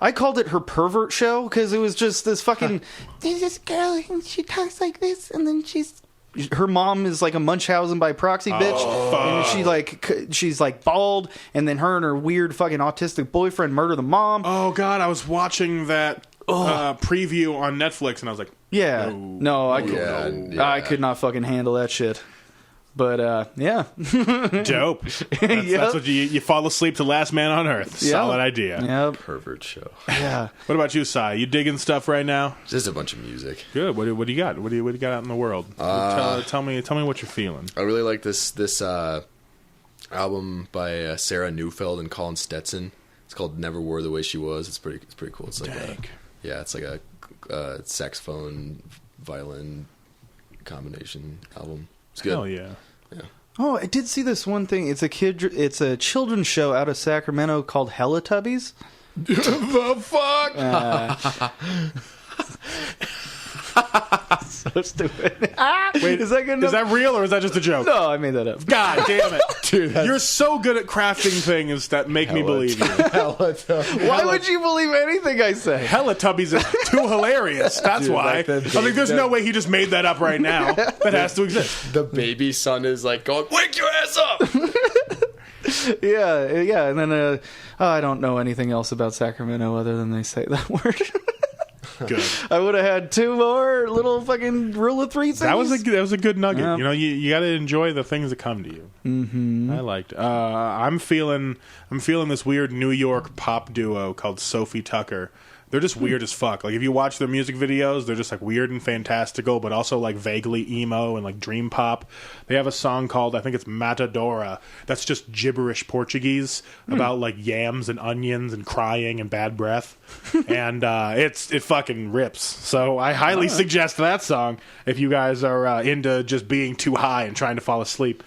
I called it her pervert show because it was just this fucking. There's this girl and she talks like this, and then her mom is like a Munchausen by proxy bitch, and she's like bald, and then her and her weird fucking autistic boyfriend murder the mom. Oh god, I was watching that preview on Netflix, and I was like, I could not fucking handle that shit. But yeah, dope. That's what you fall asleep to Last Man on Earth. Solid idea. Yep. Pervert show. Yeah. What about you, Sai? You digging stuff right now? Just a bunch of music. Good. What do you got? What do you got out in the world? Tell me what you're feeling. I really like this album by Sarah Neufeld and Colin Stetson. It's called Never Were the Way She Was. It's pretty cool. It's like it's like a saxophone violin combination album. It's good. Hell yeah. Yeah. Oh, I did see this one thing. It's a children's show out of Sacramento called Teletubbies. The fuck? So stupid. Wait, is that good enough? Is that real or is that just a joke? No, I made that up. God damn it. Dude, you're so good at crafting things that make me believe you. Why would you believe anything I say? Teletubbies is too hilarious. That's why. I think there's no way he just made that up right now. That has to exist. The baby son is like going, wake your ass up! Yeah, and then I don't know anything else about Sacramento other than they say that word. Good. I would have had two more little fucking rule of three things. That was a good nugget. Yep. You got to enjoy the things that come to you. Mm-hmm. I liked. I'm feeling this weird New York pop duo called Sophie Tucker. They're just weird as fuck. Like if you watch their music videos, they're just like weird and fantastical, but also like vaguely emo and like dream pop. They have a song called, I think it's Matadora, that's just gibberish Portuguese about like yams and onions and crying and bad breath. And it fucking rips. So I highly suggest that song if you guys are into just being too high and trying to fall asleep.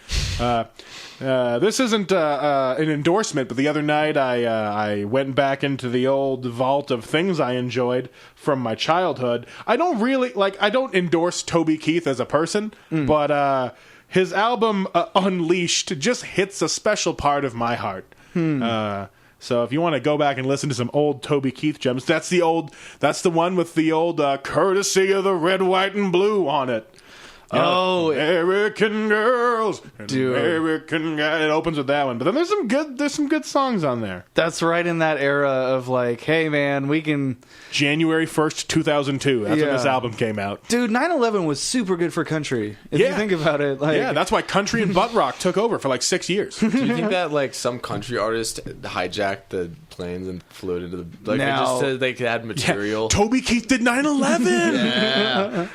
This isn't an endorsement, but the other night I went back into the old vault of things I enjoyed from my childhood. I don't endorse Toby Keith as a person, but his album Unleashed just hits a special part of my heart. So if you want to go back and listen to some old Toby Keith gems, that's the one with the old courtesy of the red, white, and blue on it. American girls, dude. American guy. It opens with that one, but then there's some good songs on there. That's right in that era of like, hey man, we can. January 1st, 2000. That's when this album came out. Dude, 9/11 was super good for country. If you think about it, that's why country and butt rock took over for like 6 years. Do you think that like some country artist hijacked the planes and flew it into the just so they could add material? Yeah. Toby Keith did 9/11. Yeah.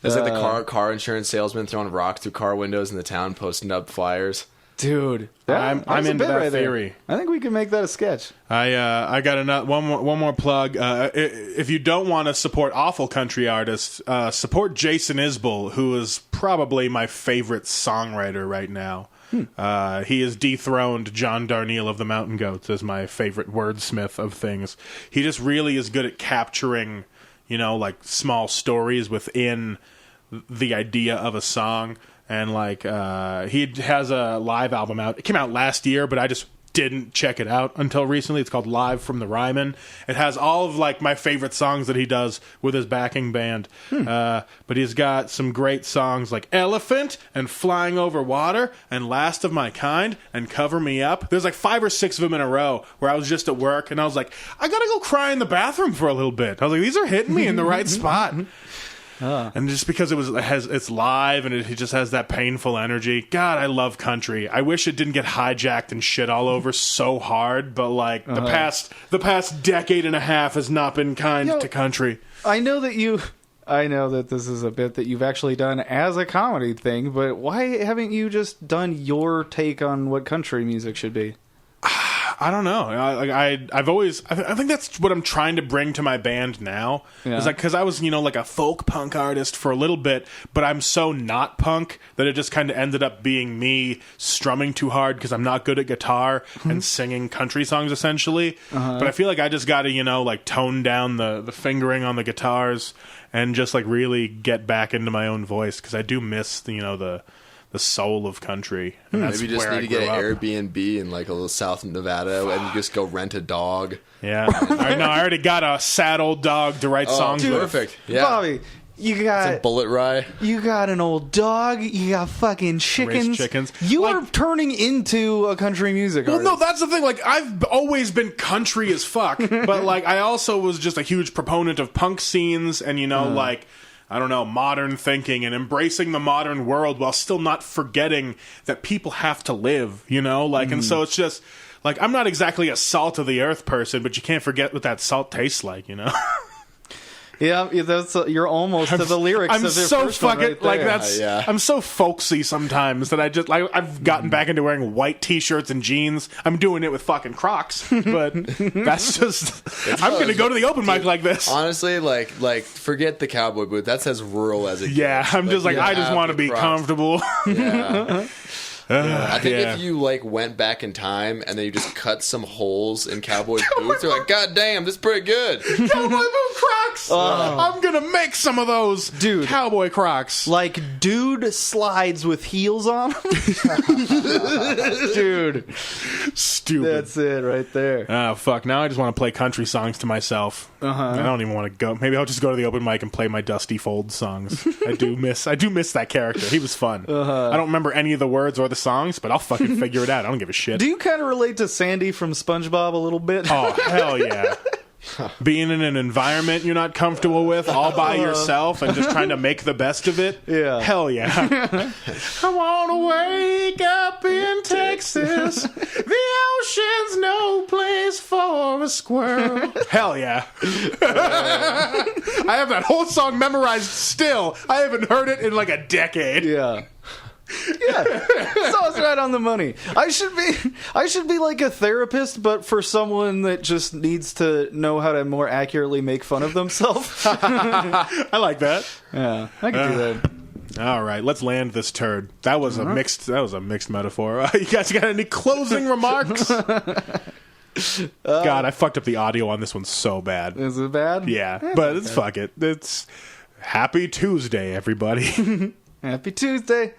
It's like the car insurance salesman throwing rocks through car windows in the town, posting up flyers. Dude, I'm into that theory. I think we can make that a sketch. I got one more plug. If you don't want to support awful country artists, support Jason Isbell, who is probably my favorite songwriter right now. He has dethroned John Darnielle of the Mountain Goats as my favorite wordsmith of things. He just really is good at capturing, like small stories within the idea of a song. And like he has a live album out. It came out last year, but I just didn't check it out until recently. It's called Live from the Ryman. It has all of like my favorite songs that he does with his backing band. But he's got some great songs like Elephant and Flying Over Water and Last of My Kind and Cover Me Up. There's like 5 or 6 of them in a row where I was just at work and I was like, I gotta go cry in the bathroom for a little bit. I was like, these are hitting me in the right spot. And just because it's live and it just has that painful energy. God, I love country. I wish it didn't get hijacked and shit all over so hard, but like the past decade and a half has not been kind to country. I know that this is a bit that you've actually done as a comedy thing, but why haven't you just done your take on what country music should be? I don't know. I think that's what I'm trying to bring to my band now. Yeah. Is like, because I was, like a folk punk artist for a little bit, but I'm so not punk that it just kind of ended up being me strumming too hard because I'm not good at guitar and singing country songs essentially. But I feel like I just got to, like tone down the fingering on the guitars and just like really get back into my own voice because I do miss the soul of country. And that's maybe you just where need to I get an grew up. Airbnb in like a little South Nevada and you just go rent a dog. Yeah. I already got a sad old dog to write songs with. Perfect. Yeah. Bobby, you got Bullet Rye. You got an old dog. You got fucking chickens. Raised chickens. You Like- are turning into a country music Well, artist. no, that's the thing. Like, I've always been country as fuck, but like, I also was just a huge proponent of punk scenes and like, I don't know, modern thinking and embracing the modern world while still not forgetting that people have to live, like, and so it's just like, I'm not exactly a salt of the earth person, but you can't forget what that salt tastes like, Yeah, that's you're almost to the lyrics I'm of their so first one fucking right like there. that's. Yeah. I'm so folksy sometimes that I've gotten back into wearing white t-shirts and jeans. I'm doing it with fucking Crocs, but that's just. I'm gonna go to the open mic like this. Honestly, like forget the cowboy boot. That's as rural as it gets. Yeah, I'm just like you I just have want to the be Crocs. comfortable. Yeah. I think Yeah. if you like went back in time and then you just cut some holes in cowboy boots, you're like, God damn, this is pretty good. Cowboy boot Crocs. I'm gonna make some of those, Dude. Cowboy Crocs. Like dude slides with heels on. Dude, Stupid. that's it right there. Oh fuck! Now I just want to play country songs to myself. I don't even want to go. Maybe I'll just go to the open mic and play my Dusty Folds songs. I do miss that character. He was fun. I don't remember any of the words or the songs, but I'll fucking figure it out. I don't give a shit. Do you kind of relate to Sandy from SpongeBob a little bit? Oh hell yeah! Being in an environment you're not comfortable with, all by yourself, and just trying to make the best of it. Yeah. Hell yeah! I wanna wake up in Texas. The ocean's no place for a squirrel. Hell yeah! I have that whole song memorized still. I haven't heard it in like a decade. Yeah. Yeah, so it's right on the money. I should be like a therapist, but for someone that just needs to know how to more accurately make fun of themselves. I like that. Yeah, I can do that. All right, let's land this turd. That was a mixed metaphor. You guys got any closing remarks? God, I fucked up the audio on this one so bad. Is it bad? Yeah, but it's fuck it. It's Happy Tuesday, everybody. Happy Tuesday.